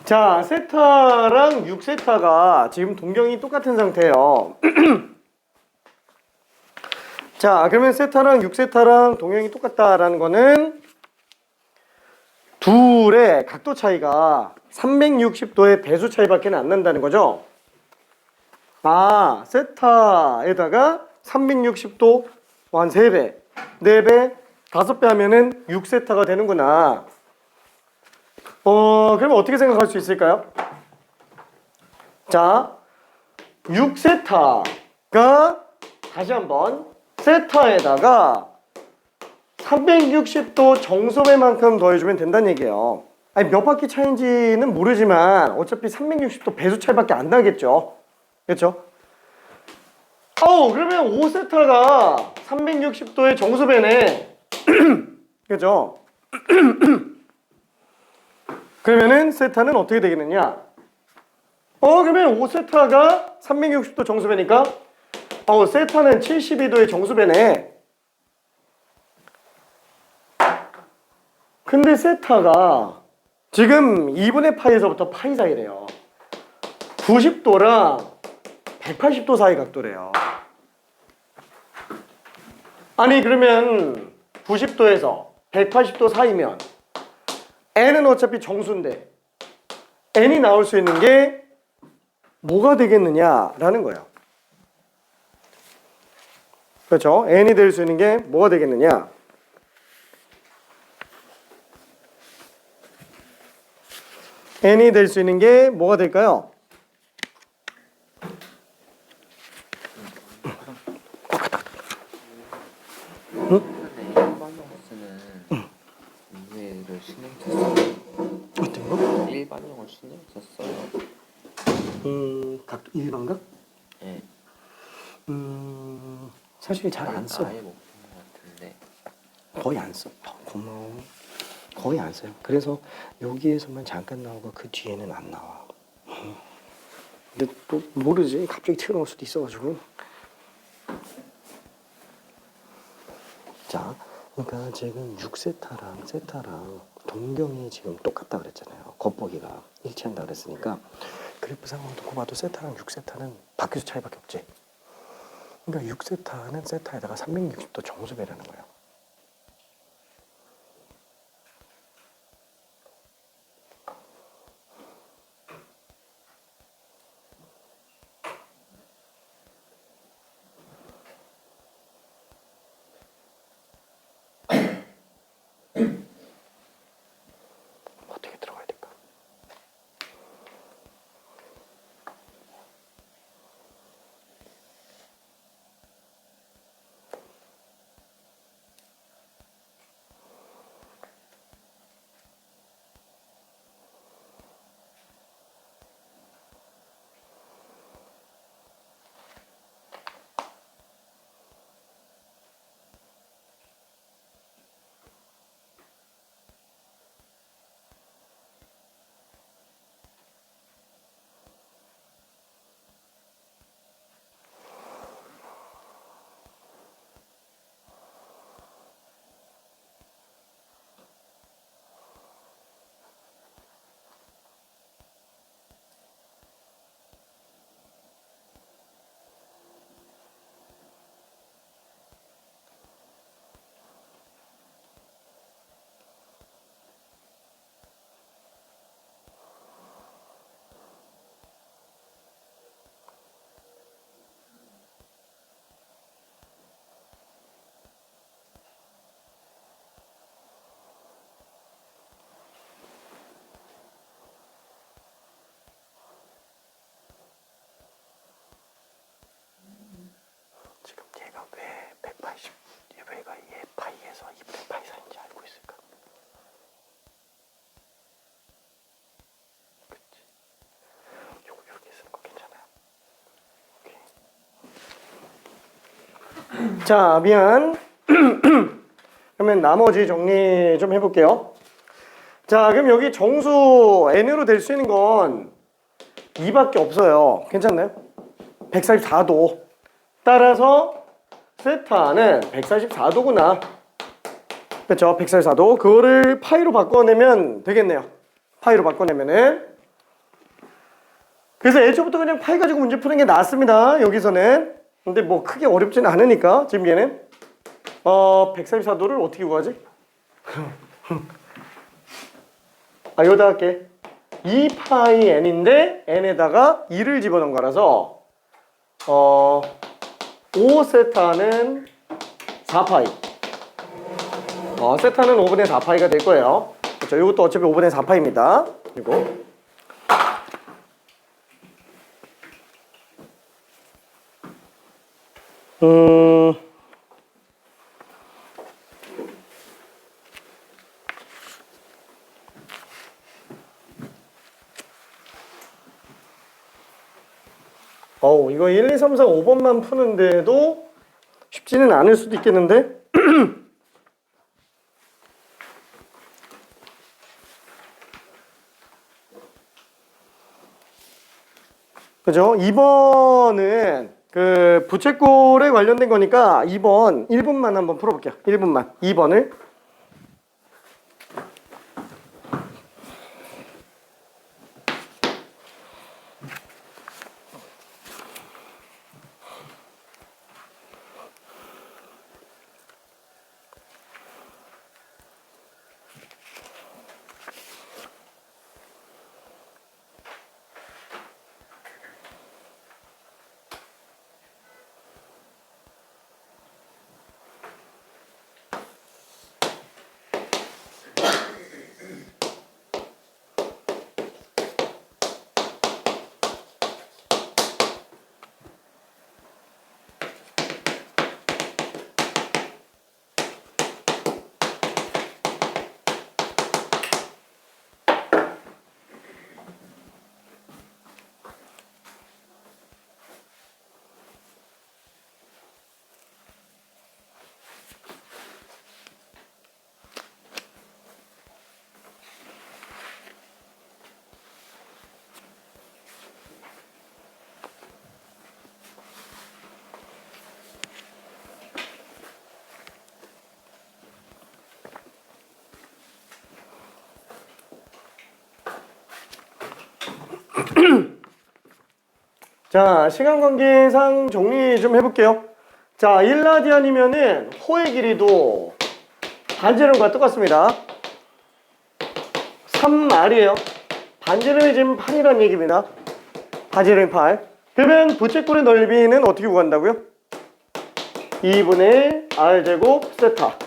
S1: 자, 세타랑 6세타가 지금 동경이 똑같은 상태예요. 자, 그러면 세타랑 6세타랑 동경이 똑같다라는 거는 둘의 각도 차이가 360도의 배수 차이밖에 안 난다는 거죠. 아, 세타에다가 360도 한 3배, 4배, 5배 하면은 6세타가 되는구나. 그러면 어떻게 생각할 수 있을까요? 자, 6세타가 다시 한번 세타에다가 360도 정소배만큼 더해주면 된다는 얘기예요. 아니 몇 바퀴 차이인지는 모르지만 어차피 360도 배수 차이밖에 안 나겠죠. 그렇죠? 그러면 5세타가 360도의 정수배네. 그죠? 그러면은 세타는 어떻게 되겠느냐? 그러면 5세타가 360도 정수배니까 세타는 72도의 정수배네. 근데 세타가 지금 2분의 파이에서부터 파이 사이래요. 90도랑 180도 사이 각도래요. 아니 그러면 90도에서 180도 사이면 n은 어차피 정수인데 n이 나올 수 있는 게 뭐가 되겠느냐라는 거예요. 그렇죠? n이 될 수 있는 게 뭐가 되겠느냐? n이 될 수 있는 게 뭐가 될까요?
S3: 문제를 신경 썼어요.
S1: 어떤 거?
S3: 일반형을 신경 썼어요.
S1: 각도 일반각?
S3: 네.
S1: 사실 잘 안 써.
S3: 아예 못 본 것 같은데.
S1: 거의 안 써. 고마워. 거의 안 써요. 그래서 여기에서만 잠깐 나오고 그 뒤에는 안 나와. 근데 또 모르지. 갑자기 튀어나올 수도 있어가지고. 자, 그러니까 지금 6세타랑 세타랑 동경이 지금 똑같다 그랬잖아요. 겉보기가 일치한다 그랬으니까 그래프상으로 놓고 봐도 세타랑 6세타는 바퀴수 차이밖에 없지. 그러니까 6세타는 세타에다가 360도 정수배라는 거예요. 어떻게 들어가야 될까? 지금 얘가 왜 180, 얘가 얘 파이에서 2분의 파이 사이인지 알고 있을까? 그치? 요거 이렇게 쓰는 거 괜찮아요? 오케이. 자, 미안. 그러면 나머지 정리 좀 해볼게요. 자, 그럼 여기 정수 n으로 될 수 있는 건 2밖에 없어요. 괜찮나요? 144도. 따라서 세타는 144도구나. 그렇죠? 144도. 그거를 파이로 바꿔내면 되겠네요. 파이로 바꿔내면은. 그래서 애초부터 그냥 파이 가지고 문제 푸는 게 낫습니다. 여기서는. 근데 뭐 크게 어렵지는 않으니까 지금 얘는 144도를 어떻게 구하지? 여기다 할게. 2파이 n인데 n에다가 2를 집어넣은 거라서 5세타는 4파이. 세타는 5분의 4파이가 될 거예요. 그렇죠? 이것도 어차피 5분의 4파이입니다. 그리고 이거 1, 2, 3, 4, 5번만 푸는데도 쉽지는 않을 수도 있겠는데? 그죠? 2번은 그 부채꼴에 관련된 거니까 2번 1분만 한번 풀어볼게요. 1분만. 2번을. 자, 시간 관계상 정리 좀 해볼게요. 자, 1라디안이면은 호의 길이도 반지름과 똑같습니다. 3R이에요. 반지름이 지금 8이라는 얘기입니다. 반지름이 8. 그러면 부채꼴의 넓이는 어떻게 구한다고요? 2분의 R제곱 세타.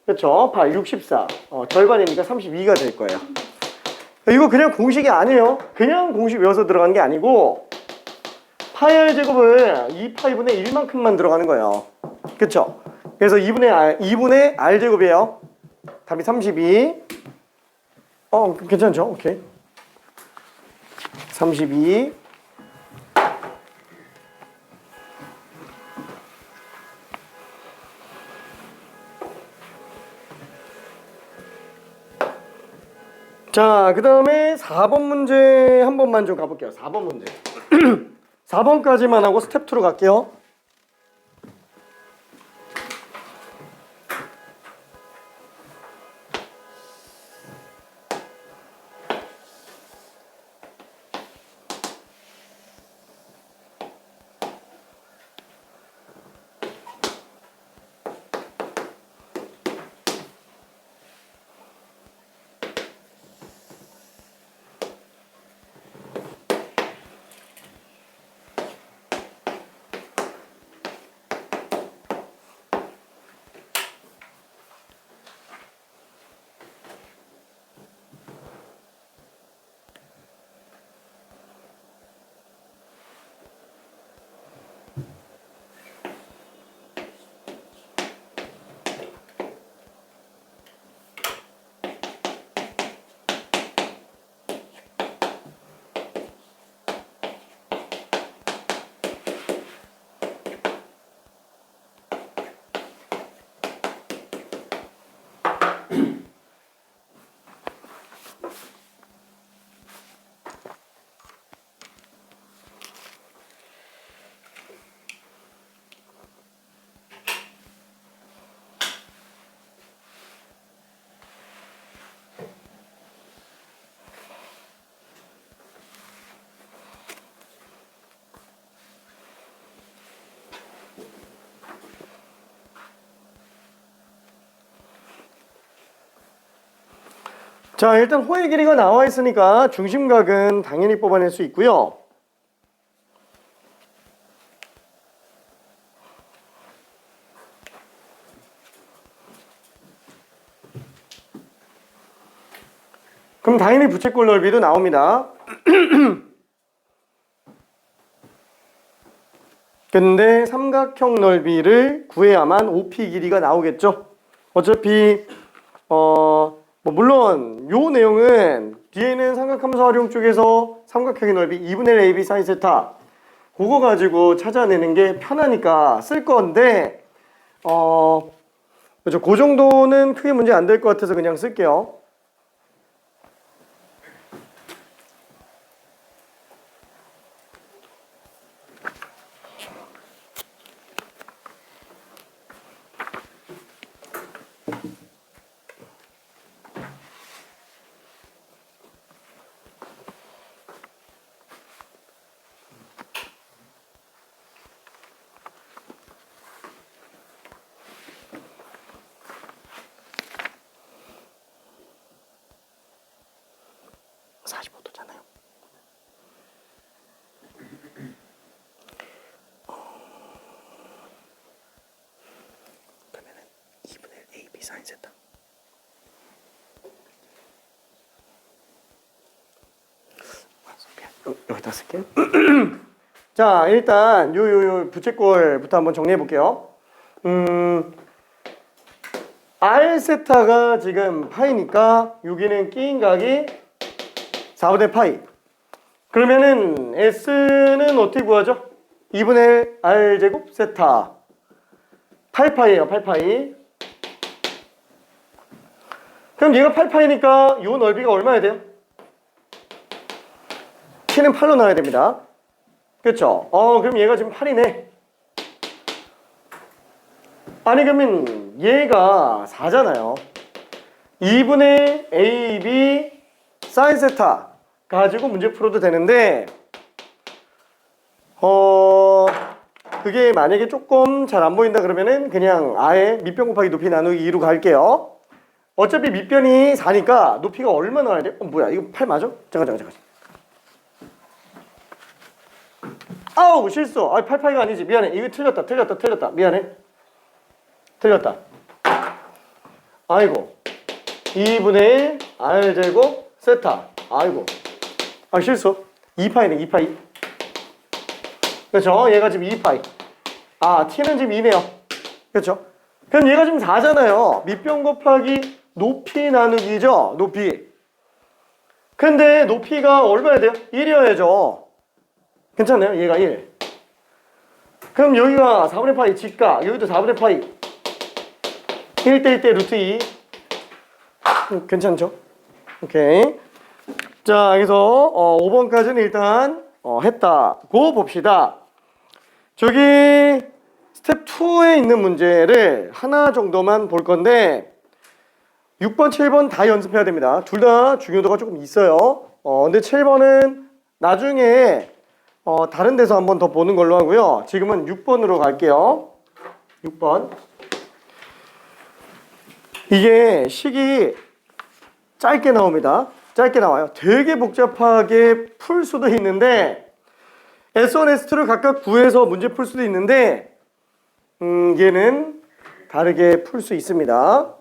S1: 그렇죠? 8, 64. 절반이니까 32가 될 거예요. 이거 그냥 공식이 아니에요. 그냥 공식 외워서 들어가는 게 아니고 파이 R 제곱을 2파이분의 1만큼만 들어가는 거예요. 그쵸? 그래서 2분의 R 제곱이에요. 답이 32. 괜찮죠? 오케이. 32. 자, 그 다음에 4번 문제 한 번만 좀 가볼게요. 4번 문제. 4번까지만 하고 스텝 2로 갈게요. 자, 일단 호의 길이가 나와 있으니까 중심각은 당연히 뽑아낼 수 있고요. 그럼 당연히 부채꼴 넓이도 나옵니다. 근데 삼각형 넓이를 구해야만 OP 길이가 나오겠죠. 어차피 물론 요 내용은 뒤에는 삼각함수 활용 쪽에서 삼각형의 넓이 2분의 1 AB sin 세타 그거 가지고 찾아내는 게 편하니까 쓸 건데 그렇죠. 그 정도는 크게 문제 안 될 것 같아서 그냥 쓸게요. 사인 세타. 여기다 쓸게. 자, 일단 요 부채꼴부터 한번 정리해 볼게요. R 세타가 지금 파이니까 여기는 끼인 각이 4분의 파이. 그러면은 S는 어떻게 구하죠? 2분의 R 제곱 세타. 8파이예요, 8파이. 그럼 얘가 8파이니까 요 넓이가 얼마야 돼요? T는 8로 나와야 됩니다. 그렇죠? 그럼 얘가 지금 8이네. 아니 그러면 얘가 4잖아요. 2분의 AB sin 세타 가지고 문제 풀어도 되는데 그게 만약에 조금 잘 안 보인다 그러면은 그냥 아예 밑변 곱하기 높이 나누기 2로 갈게요. 어차피 밑변이 4니까 높이가 얼마 나와야 돼? 뭐야 이거 8 맞아? 잠깐. 아우 실수. 8파이가 아니지. 미안해. 이거 틀렸다. 미안해. 틀렸다. 아이고. 2분의 R제곱 세타. 아이고. 실수. 2파이네 2파이. 그렇죠? 얘가 지금 2파이. T는 지금 2네요. 그렇죠? 그럼 얘가 지금 4잖아요. 밑변 곱하기 높이 나누기죠. 높이. 근데 높이가 얼마야 돼요? 1이어야죠. 괜찮아요? 얘가 1. 그럼 여기가 4분의 파이 직각. 여기도 4분의 파이. 1대 1대 루트 2. 괜찮죠? 오케이. 자, 그래서 5번까지는 일단 했다고 봅시다. 저기 스텝 2에 있는 문제를 하나 정도만 볼 건데 6번, 7번 다 연습해야 됩니다. 둘 다 중요도가 조금 있어요. 근데 7번은 나중에 다른 데서 한번 더 보는 걸로 하고요. 지금은 6번으로 갈게요. 6번. 이게 식이 짧게 나옵니다. 짧게 나와요. 되게 복잡하게 풀 수도 있는데 S1, S2를 각각 구해서 문제 풀 수도 있는데 얘는 다르게 풀 수 있습니다.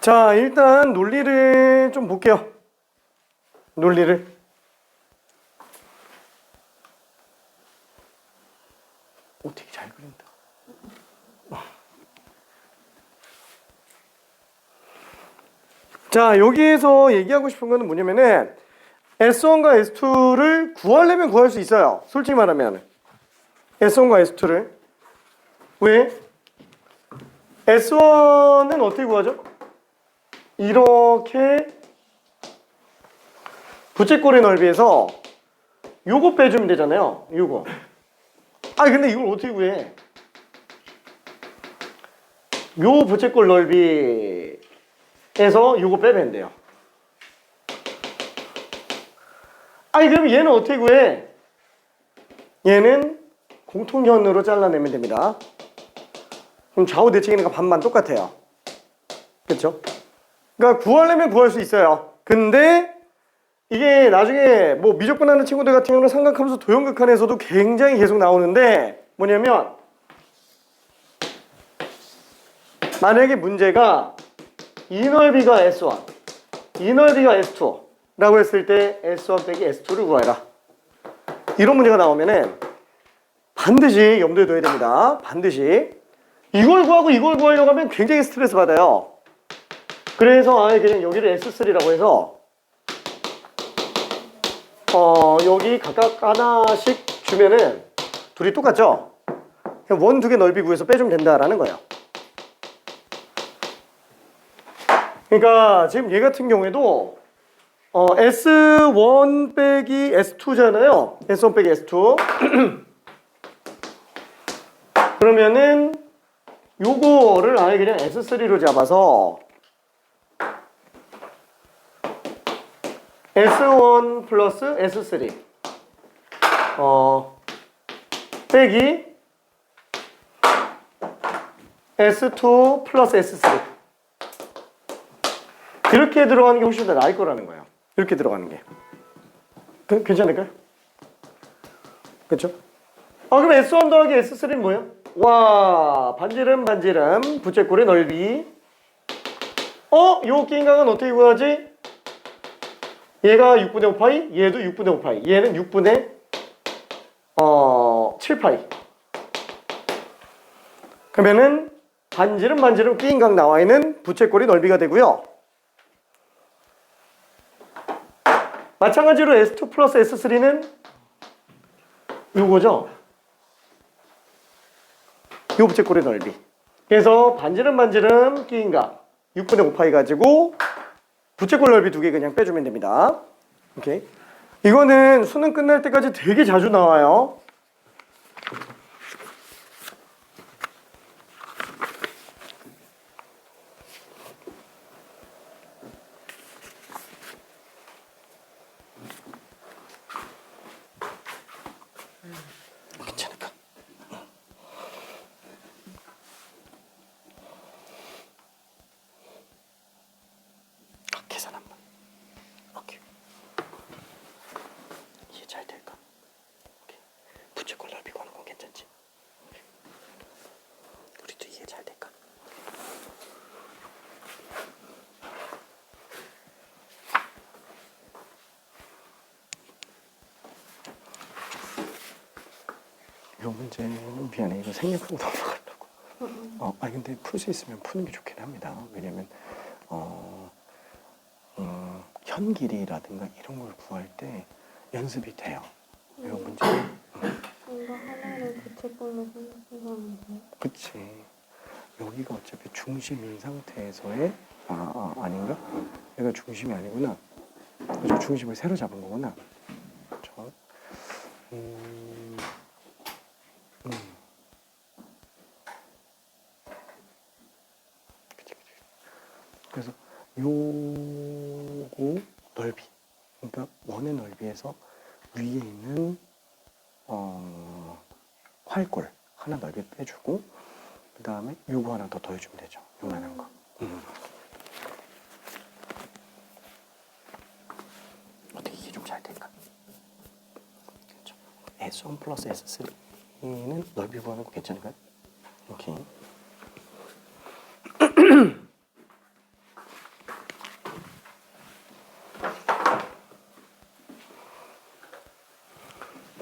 S1: 자, 일단 논리를 좀 볼게요. 논리를. 오, 되게 잘 그린다. 자, 여기에서 얘기하고 싶은 거는 뭐냐면은 S1과 S2를 구하려면 구할 수 있어요. 솔직히 말하면 S1과 S2를. 왜? S1은 어떻게 구하죠? 이렇게 부채꼴의 넓이에서 요거 빼주면 되잖아요. 요거. 아니 근데 이걸 어떻게 구해? 요 부채꼴 넓이에서 요거 빼면 돼요. 아니 그럼 얘는 어떻게 구해? 얘는 공통현으로 잘라내면 됩니다. 그럼 좌우 대칭이니까 반만 똑같아요. 그렇죠? 그러니까 구하려면 구할 수 있어요. 근데 이게 나중에 뭐 미적분하는 친구들 같은 경우는 삼각함수 도형극한에서도 굉장히 계속 나오는데 뭐냐면 만약에 문제가 이 넓이가 S1, 이 넓이가 S2 라고 했을 때 S1 빼기 S2를 구해라. 이런 문제가 나오면은 반드시 염두에 둬야 됩니다. 반드시. 이걸 구하고 이걸 구하려고 하면 굉장히 스트레스 받아요. 그래서 아예 그냥 여기를 S3라고 해서 여기 각각 하나씩 주면은 둘이 똑같죠? 그냥 원 두 개 넓이 구해서 빼주면 된다라는 거예요. 그러니까 지금 얘 같은 경우에도 S1 빼기 S2잖아요. S1 빼기 S2. 그러면은 요거를 아예 그냥 S3로 잡아서 S1 플러스 S3 빼기 S2 플러스 S3 이렇게 들어가는 게 훨씬 더 나을 거라는 거예요. 이렇게 들어가는 게 괜찮을까요? 그렇죠? 그럼 S1 더하기 S3는 뭐예요? 와, 반지름 부채꼴의 넓이. 요 끼인각은 어떻게 구하지? 얘가 6분의 5파이, 얘도 6분의 5파이, 얘는 6분의 7파이. 그러면은 반지름 끼인각 나와 있는 부채꼴의 넓이가 되고요. 마찬가지로 S2 플러스 S3는 요거죠. 요 부채꼴의 넓이. 그래서 반지름 끼인각 6분의 5파이 가지고 부채꼴 넓이 두 개 그냥 빼주면 됩니다. 오케이. 이거는 수능 끝날 때까지 되게 자주 나와요. 괜찮을까? 계산 한 번. 오케이. 이해 잘 될까? 오케이. 부채꼴 넓이 구하는 건 괜찮지? 오케이. 우리도 이해 잘 될까? 이 문제는 미안해. 이거 생략하고 넘어가려고. 근데 풀 수 있으면 푸는 게 좋긴 합니다. 왜냐면 현 길이라든가 이런 걸 구할 때 연습이 돼요. 이 문제는.
S2: 이거 하나를 부채꼴로 생각하면 돼요?
S1: 그치. 여기가 어차피 중심인 상태에서의 아닌가? 얘가 중심이 아니구나. 그죠? 중심을 새로 잡은 거구나. 그렇죠? 그치. 그래서 요거 넓이, 그러니까 원의 넓이에서 위에 있는 활골 하나 넓이 빼주고 그 다음에 요거 하나 더 더해주면 되죠. 요만한 거. 어떻게 이게 좀 잘 될까? 그렇죠. S1 플러스 S3는 넓이 구하는 거 괜찮을까요? 오케이.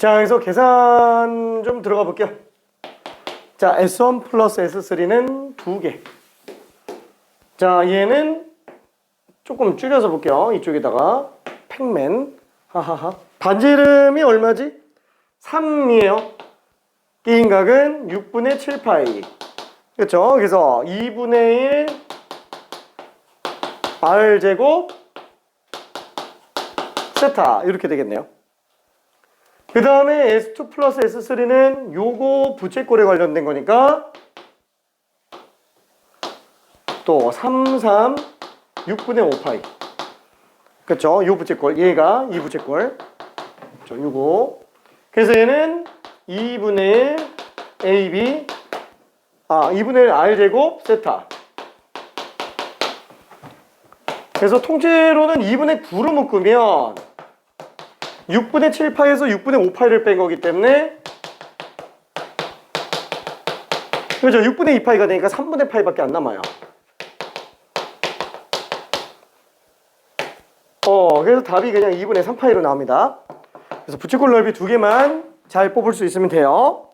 S1: 자, 그래서 계산 좀 들어가 볼게요. 자, S1 플러스 S3는 2개. 자, 얘는 조금 줄여서 볼게요. 이쪽에다가 팩맨. 하하하. 반지름이 얼마지? 3이에요. 끼인각은 6분의 7파이. 그렇죠? 그래서 2분의 1 R제곱 세타 이렇게 되겠네요. 그 다음에 S2 플러스 S3는 요거 부채꼴에 관련된 거니까 또 3, 6분의 5파이. 그쵸? 요 부채꼴. 얘가 이 부채꼴. 그쵸? 요거. 그래서 얘는 2분의 1 AB 2분의 1 R제곱 세타. 그래서 통째로는 2분의 9로 묶으면 6분의 7파에서 6분의 5파이를 뺀 거기 때문에 그죠? 6분의 2파이가 되니까 3분의 파이밖에 안 남아요. 그래서 답이 그냥 2분의 3파이로 나옵니다. 그래서 부채꼴 넓이 2개만 잘 뽑을 수 있으면 돼요.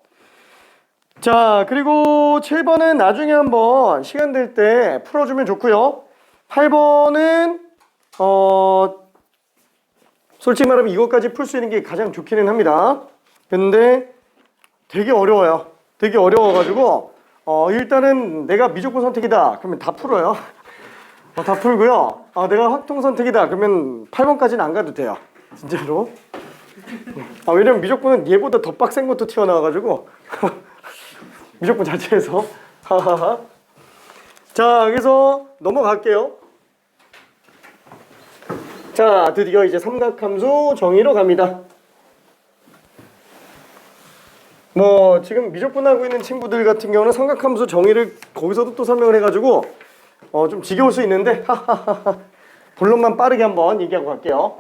S1: 자, 그리고 7번은 나중에 한번 시간 될 때 풀어주면 좋고요. 8번은 솔직히 말하면 이것까지 풀 수 있는 게 가장 좋기는 합니다. 근데 되게 어려워요. 되게 어려워가지고 일단은 내가 미적분 선택이다 그러면 다 풀어요. 다 풀고요. 내가 확통 선택이다 그러면 8번까지는 안 가도 돼요. 진짜로. 왜냐면 미적분은 얘보다 더 빡센 것도 튀어나와가지고 미적분 자체에서. 자, 그래서 넘어갈게요. 자, 드디어 이제 삼각함수 정의로 갑니다. 뭐 지금 미적분하고 있는 친구들 같은 경우는 삼각함수 정의를 거기서도 또 설명을 해가지고 좀 지겨울 수 있는데 본론만 빠르게 한번 얘기하고 갈게요.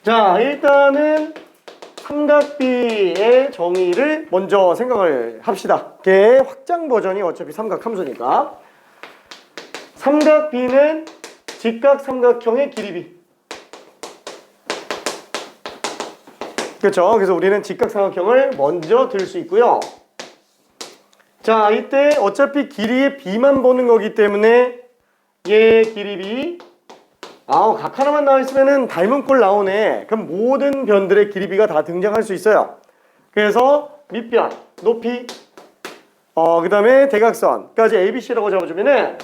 S1: 자, 일단은 삼각비의 정의를 먼저 생각을 합시다. 걔 확장 버전이 어차피 삼각함수니까. 삼각비는 직각삼각형의 길이비. 그렇죠? 그래서 우리는 직각삼각형을 먼저 들 수 있고요. 자, 이때 어차피 길이의 비만 보는 거기 때문에 얘 길이비 각 하나만 나와 있으면은 닮은 꼴 나오네. 그럼 모든 변들의 길이비가 다 등장할 수 있어요. 그래서 밑변, 높이, 그 다음에 대각선까지 ABC라고 잡아주면은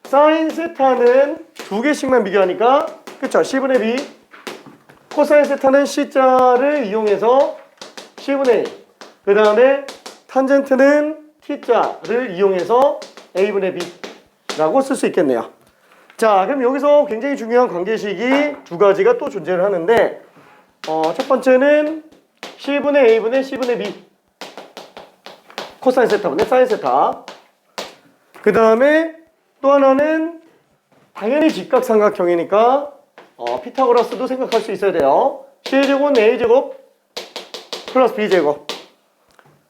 S1: 사인 세타는 2개씩만 비교하니까 그쵸? C분의 B. 코사인 세타는 C자를 이용해서 C분의 A. 그 다음에 탄젠트는 T자를 이용해서 A분의 B라고 쓸 수 있겠네요. 자, 그럼 여기서 굉장히 중요한 관계식이 두 가지가 또 존재를 하는데 첫 번째는 C분의 A분의 C분의 B 코사인 세타분의 사인 세타. 그 다음에 또 하나는 당연히 직각삼각형이니까 피타고라스도 생각할 수 있어야 돼요. C제곱은 A제곱 플러스 B제곱.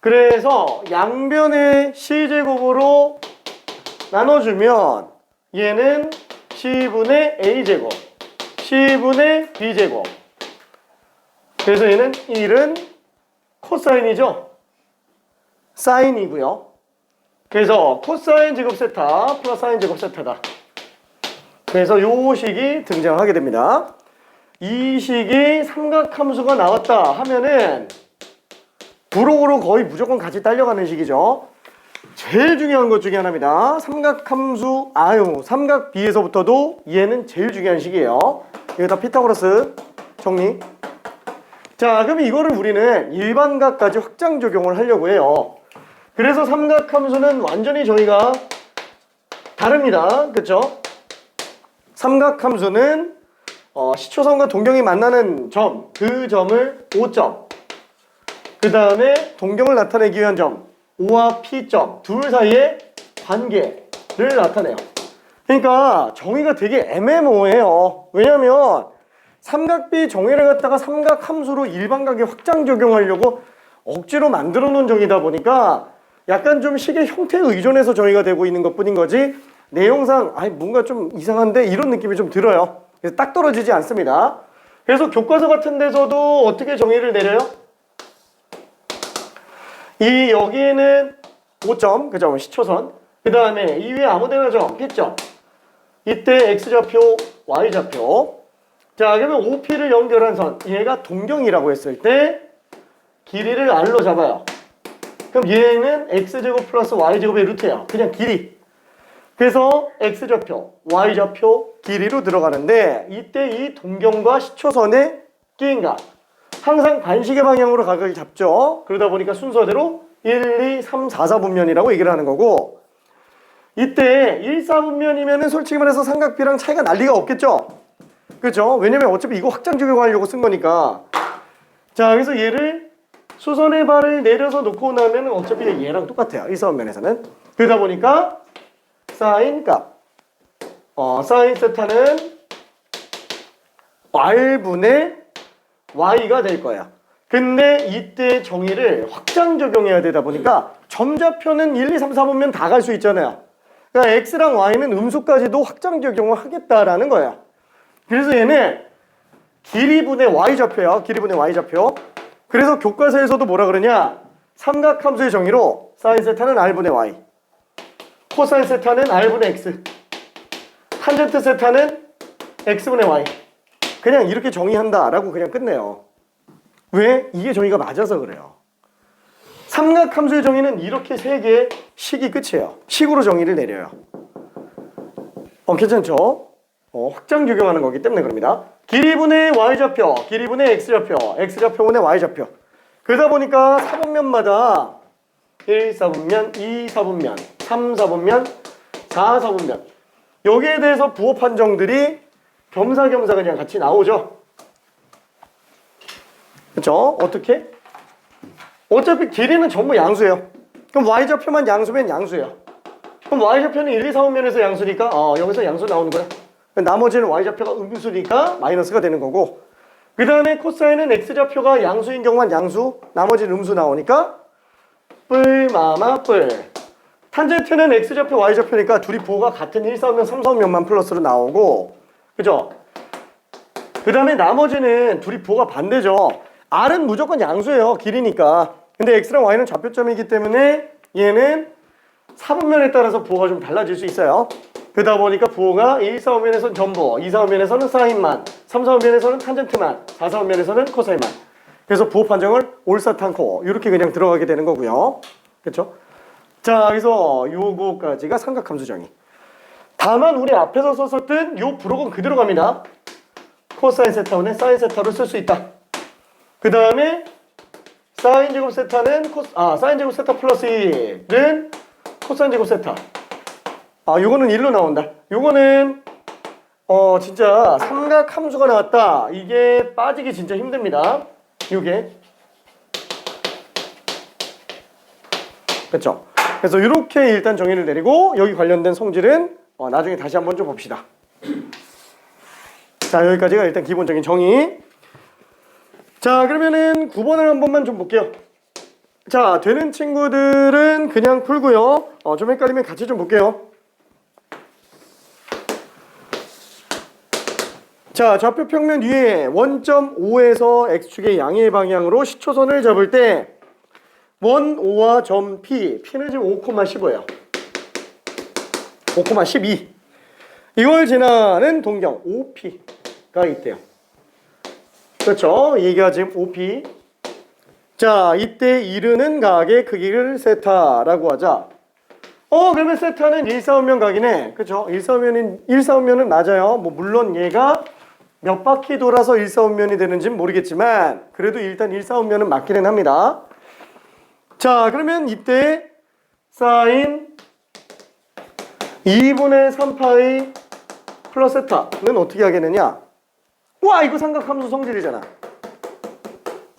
S1: 그래서 양변의 C제곱으로 나눠주면 얘는 C분의 A제곱 C분의 B제곱. 그래서 얘는 1은 코사인이죠. 사인이고요. 그래서 코사인 제곱 세타 플러스 사인 제곱 세타다. 그래서 요 식이 등장하게 됩니다. 이 식이 삼각함수가 나왔다 하면은 부록으로 거의 무조건 같이 딸려가는 식이죠. 제일 중요한 것 중에 하나입니다. 삼각함수 삼각비에서부터도 얘는 제일 중요한 식이에요. 이거 다 피타고라스 정리. 자, 그럼 이거를 우리는 일반각까지 확장 적용을 하려고 해요. 그래서 삼각함수는 완전히 저희가 다릅니다. 그쵸? 삼각함수는 시초선과 동경이 만나는 점, 그 점을 O점, 그 다음에 동경을 나타내기 위한 점, O와 P점 둘 사이의 관계를 나타내요. 그러니까 정의가 되게 애매모호해요. 왜냐면 삼각비 정의를 갖다가 삼각함수로 일반각에 확장 적용하려고 억지로 만들어 놓은 정의다 보니까 약간 좀 식의 형태에 의존해서 정의가 되고 있는 것 뿐인 거지 내용상 뭔가 좀 이상한데 이런 느낌이 좀 들어요. 그래서 딱 떨어지지 않습니다. 그래서 교과서 같은 데서도 어떻게 정의를 내려요? 이 여기에는 5점, 그죠? 시초선. 그 다음에 이 위에 아무데나 점, P점. 이때 X좌표, Y좌표. 자, 그러면 OP를 연결한 선. 얘가 동경이라고 했을 때 길이를 R로 잡아요. 그럼 얘는 X제곱 플러스 Y제곱의 루트예요. 그냥 길이. 그래서 X좌표, Y좌표 길이로 들어가는데 이때 이 동경과 시초선의 끼인 각. 항상 반시계 방향으로 각을 잡죠. 그러다 보니까 순서대로 1, 2, 3, 4, 4분면이라고 얘기를 하는 거고 이때 1, 4분면이면은 솔직히 말해서 삼각비랑 차이가 날 리가 없겠죠? 그렇죠? 왜냐면 어차피 이거 확장 적용하려고 쓴 거니까. 자, 그래서 얘를 수선의 발을 내려서 놓고 나면 어차피 얘랑 똑같아요. 1, 4분면에서는. 그러다 보니까 사인 값. 사인 세타는 R분의 Y가 될 거야. 근데 이때 정의를 확장 적용해야 되다 보니까 점좌표는 1, 2, 3, 4분면 다 갈 수 있잖아요. 그러니까 X랑 Y는 음수까지도 확장 적용을 하겠다라는 거야. 그래서 얘는 길이분의 Y좌표야. 길이분의 Y좌표. 그래서 교과서에서도 뭐라 그러냐? 삼각함수의 정의로 사인 세타는 R분의 Y, 코사인 세타는 R분의 X, 탄젠트 세타는 X분의 Y. 그냥 이렇게 정의한다라고 그냥 끝내요. 왜? 이게 정의가 맞아서 그래요. 삼각함수의 정의는 이렇게 세 개의 식이 끝이에요. 식으로 정의를 내려요. 괜찮죠? 확장 적용하는 거기 때문에 그럽니다. 길이분의 Y좌표, 길이분의 X좌표, X좌표분의 Y좌표. 그러다 보니까 4분면마다 1, 4분면, 2, 4분면, 3, 4분면, 4, 4분면. 여기에 대해서 부호 판정들이 겸사겸사 그냥 같이 나오죠. 그렇죠? 어떻게? 어차피 길이는 전부 양수예요. 그럼 Y좌표만 양수면 양수예요. 그럼 Y좌표는 1, 2, 4분면에서 양수니까 여기서 양수 나오는 거야. 나머지는 Y좌표가 음수니까 마이너스가 되는 거고 그 다음에 코사인은 X좌표가 양수인 경우만 양수, 나머지는 음수 나오니까 뿔, 마마, 뿔. 탄젠트는 X좌표, Y좌표니까 둘이 부호가 같은 1, 4분면, 3, 4분면만 플러스로 나오고 그죠? 그 다음에 나머지는 둘이 부호가 반대죠. R은 무조건 양수예요. 길이니까. 근데 X랑 Y는 좌표점이기 때문에 얘는 4분면에 따라서 부호가 좀 달라질 수 있어요. 그러다 보니까 부호가 1, 4분면에서는 전부, 2, 4분면에서는 사인만, 3, 4분면에서는 탄젠트만, 4, 4분면에서는 코사인만. 그래서 부호 판정을 올사탄코 이렇게 그냥 들어가게 되는 거고요. 그렇죠? 자, 그래서 요거까지가 삼각함수 정의. 다만 우리 앞에서 썼었던 요 부록은 그대로 갑니다. 코사인 세타분의 사인 세타로 쓸 수 있다. 그 다음에 사인 제곱 세타는 사인 제곱 세타 플러스 1은 코사인 제곱 세타. 요거는 1로 나온다. 요거는 진짜 삼각함수가 나왔다. 이게 빠지기 진짜 힘듭니다. 요게. 그렇죠? 그래서 이렇게 일단 정의를 내리고 여기 관련된 성질은 나중에 다시 한번 좀 봅시다. 자, 여기까지가 일단 기본적인 정의. 자, 그러면은 9번을 한 번만 좀 볼게요. 자, 되는 친구들은 그냥 풀고요. 좀 헷갈리면 같이 좀 볼게요. 자, 좌표 평면 위에 원점 O에서 X축의 양의 방향으로 시초선을 잡을 때 원 O와 점 P, P는 지금 5,15예요. 5,12. 이걸 지나는 동경 OP가 있대요. 그렇죠? 얘가 지금 OP. 자, 이때 이르는 각의 크기를 세타라고 하자. 그러면 세타는 1사분면 각이네. 그렇죠? 1사분면은 맞아요. 물론 얘가 몇 바퀴 돌아서 1사분면이 되는지는 모르겠지만 그래도 일단 1사분면은 맞기는 합니다. 자, 그러면 이때 사인 2분의 3파이 플러스 세타는 어떻게 하겠느냐? 와, 이거 삼각함수 성질이잖아.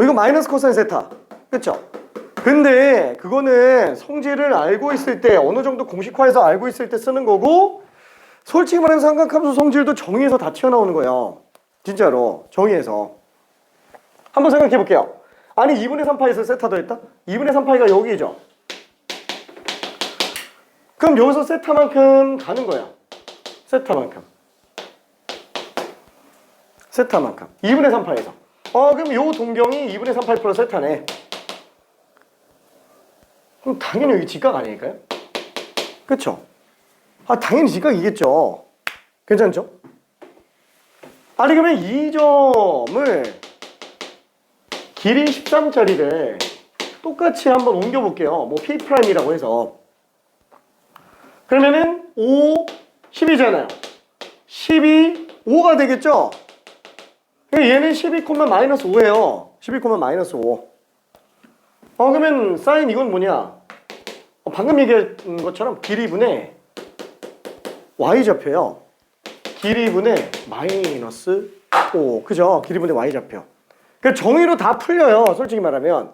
S1: 이거 마이너스 코사인 세타. 그쵸? 근데 그거는 성질을 알고 있을 때 어느 정도 공식화해서 알고 있을 때 쓰는 거고 솔직히 말하면 삼각함수 성질도 정의에서 다 튀어나오는 거예요. 진짜로 정의에서. 한번 생각해 볼게요. 아니 2분의 3파이에서 세타 더했다? 2분의 3파이가 여기죠. 그럼 여기서 세타만큼 가는 거야. 세타만큼. 세타만큼 2분의 3파에서 그럼 요 동경이 2분의 3파이 플러스 세타네. 그럼 당연히 여기 직각 아닐까요? 그쵸? 당연히 직각이겠죠. 괜찮죠? 아니 그러면 이 점을 길이 13짜리를 똑같이 한번 옮겨볼게요. 뭐 P'이라고 해서 그러면은 5, 10이잖아요. 12, 5가 되겠죠? 얘는 12, 마이너스 5예요. 12, 마이너스 5. 그러면 사인 이건 뭐냐? 방금 얘기한 것처럼 길이분의 y좌표요. 길이분의 마이너스 5. 그죠? 길이분의 y좌표. 그러니까 정의로 다 풀려요. 솔직히 말하면.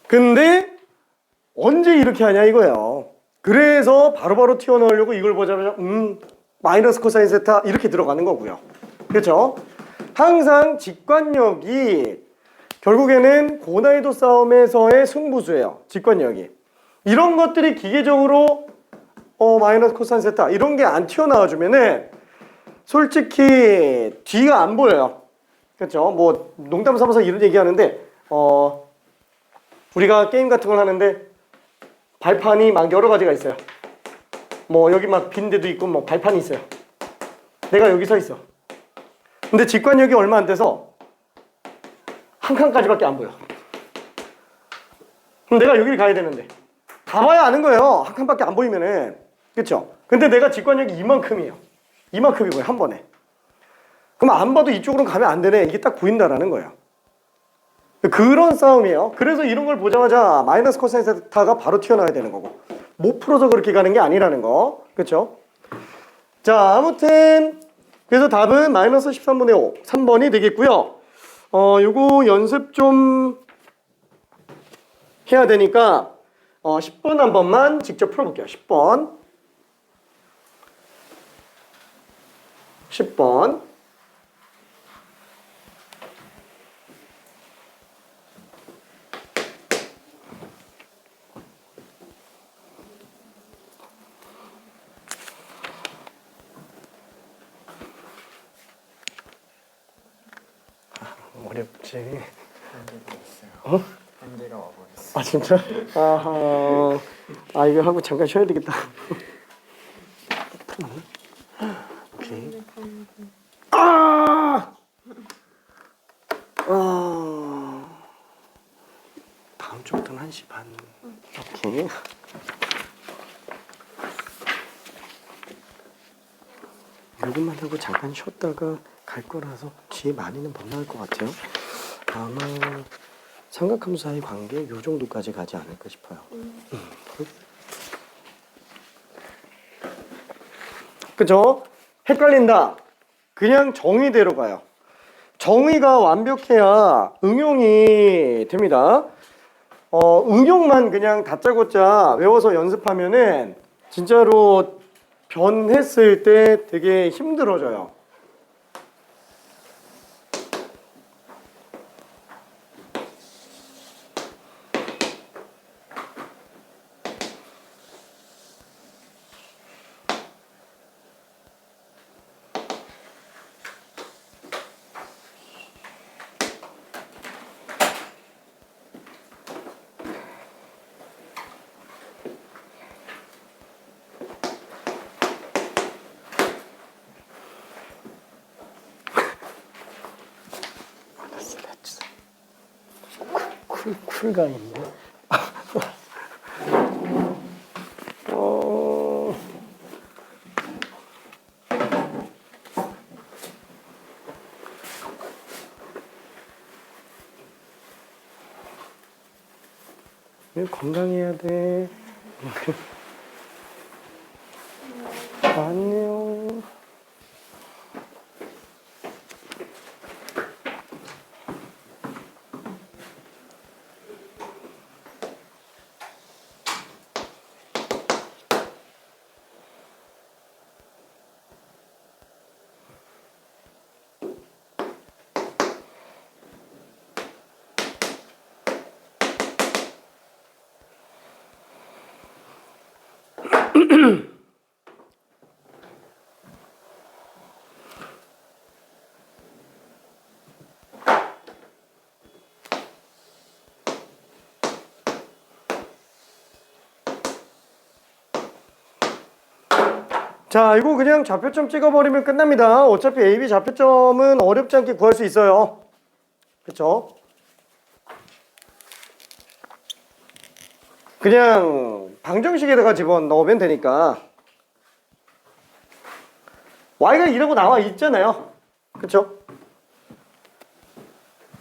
S1: 근데 언제 이렇게 하냐 이거예요. 그래서 바로바로 튀어나오려고 이걸 보자마자 마이너스 코사인 세타 이렇게 들어가는 거고요. 그렇죠? 항상 직관력이 결국에는 고난이도 싸움에서의 승부수예요. 직관력이. 이런 것들이 기계적으로 마이너스 코사인 세타 이런 게 안 튀어나와주면은 솔직히 뒤가 안 보여요. 그렇죠? 뭐 농담 삼아서 이런 얘기하는데 우리가 게임 같은 걸 하는데 발판이 막 여러 가지가 있어요. 뭐 여기 막 빈 데도 있고 뭐 발판이 있어요. 내가 여기 서 있어. 근데 직관력이 얼마 안 돼서 한 칸까지밖에 안 보여. 그럼 내가 여기를 가야 되는데 가봐야 아는 거예요. 한 칸밖에 안 보이면은. 그쵸? 근데 내가 직관력이 이만큼이에요. 이만큼이고요. 한 번에. 그럼 안 봐도 이쪽으로 가면 안 되네. 이게 딱 보인다라는 거예요. 그런 싸움이에요. 그래서 이런 걸 보자마자 마이너스 코사인 세타가 바로 튀어나와야 되는 거고 못 풀어서 그렇게 가는 게 아니라는 거. 그쵸? 자, 아무튼 그래서 답은 마이너스 13분의 5 3번이 되겠고요. 요거 연습 좀 해야 되니까 10번 한 번만 직접 풀어볼게요. 10번 어렵지.
S3: 현재가 와버렸어.
S1: 아 진짜? 이거 하고 잠깐 쉬어야 되겠다. 오케이. 다음 주부터는 1시 반. 오케이. 요것만 하고 잠깐 쉬었다가 갈 거라서 뒤에 많이는 못 나올 것 같아요. 아마 삼각함수와의 관계 요 정도까지 가지 않을까 싶어요. 그죠? 헷갈린다. 그냥 정의대로 가요. 정의가 완벽해야 응용이 됩니다. 응용만 그냥 다짜고짜 외워서 연습하면은 진짜로 변했을 때 되게 힘들어져요. 쿨감인데. 건강해야 돼. 안녕. 자, 이거 그냥 좌표점 찍어버리면 끝납니다. 어차피 AB 좌표점은 어렵지 않게 구할 수 있어요. 그쵸? 그냥 방정식에다가 집어넣으면 되니까. y가 2라고 나와 있잖아요. 그쵸?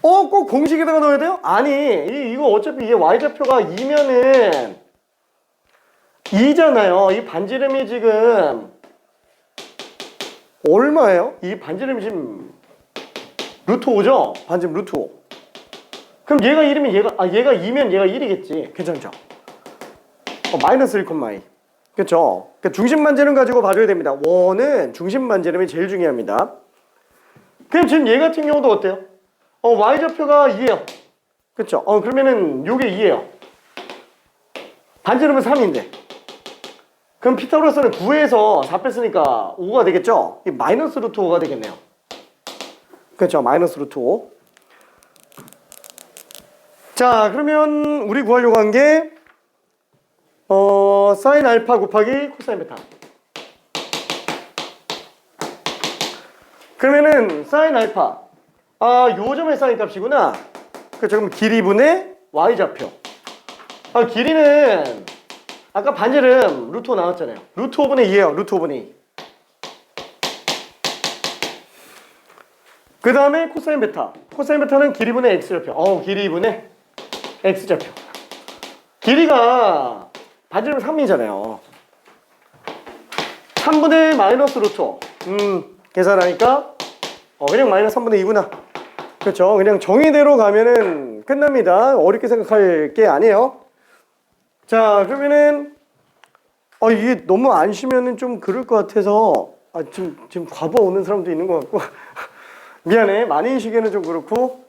S1: 꼭 공식에다가 넣어야 돼요? 아니, 이거 어차피 이게 y좌표가 2면은 2잖아요. 이 반지름이 지금 얼마예요? 이 반지름이 지금 루트 5죠? 반지름 루트 5. 그럼 얘가 1이면 얘가 2면 얘가 1이겠지. 괜찮죠? 마이너스 1,2. 그쵸? 그러니까 중심 반지름 가지고 봐줘야 됩니다. 원은 중심 반지름이 제일 중요합니다. 그럼 지금 얘 같은 경우도 어때요? y좌표가 2예요. 그쵸? 그러면은 요게 2예요. 반지름은 3인데. 그럼 피타고라스는 9에서 4 뺐으니까 5가 되겠죠? 이 마이너스 루트 5가 되겠네요. 그렇죠? 마이너스 루트 5. 자, 그러면 우리 구하려고 한 게 사인 알파 곱하기 코사인 베타. 그러면은 사인 알파. 요 점의 사인 값이구나. 그렇죠? 그럼 길이분의 y좌표. 길이는 아까 반지름 루트 5 나왔잖아요. 루트 5분의 2예요. 루트 5분의 2. 그 다음에 코사인 베타. 코사인 베타는 길이분의 x좌표. 길이분의 x좌표. 길이가 반지름 3이잖아요. 3분의 마이너스 루트 5. 계산하니까 그냥 마이너스 3분의 2구나. 그렇죠. 그냥 정의대로 가면은 끝납니다. 어렵게 생각할 게 아니에요. 자, 그러면은 이게 너무 안 쉬면은 좀 그럴 것 같아서 지금 과부 오는 사람도 있는 것 같고 미안해. 많이 쉬기에는 좀 그렇고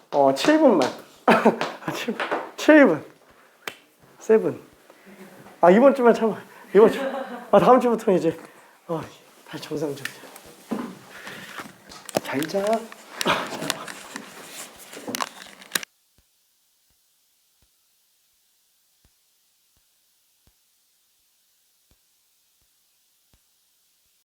S1: 7분만 7분 7 이번 주만 참아. 이번 주 다음 주부터는 이제 다시 정상 좀 잘 자.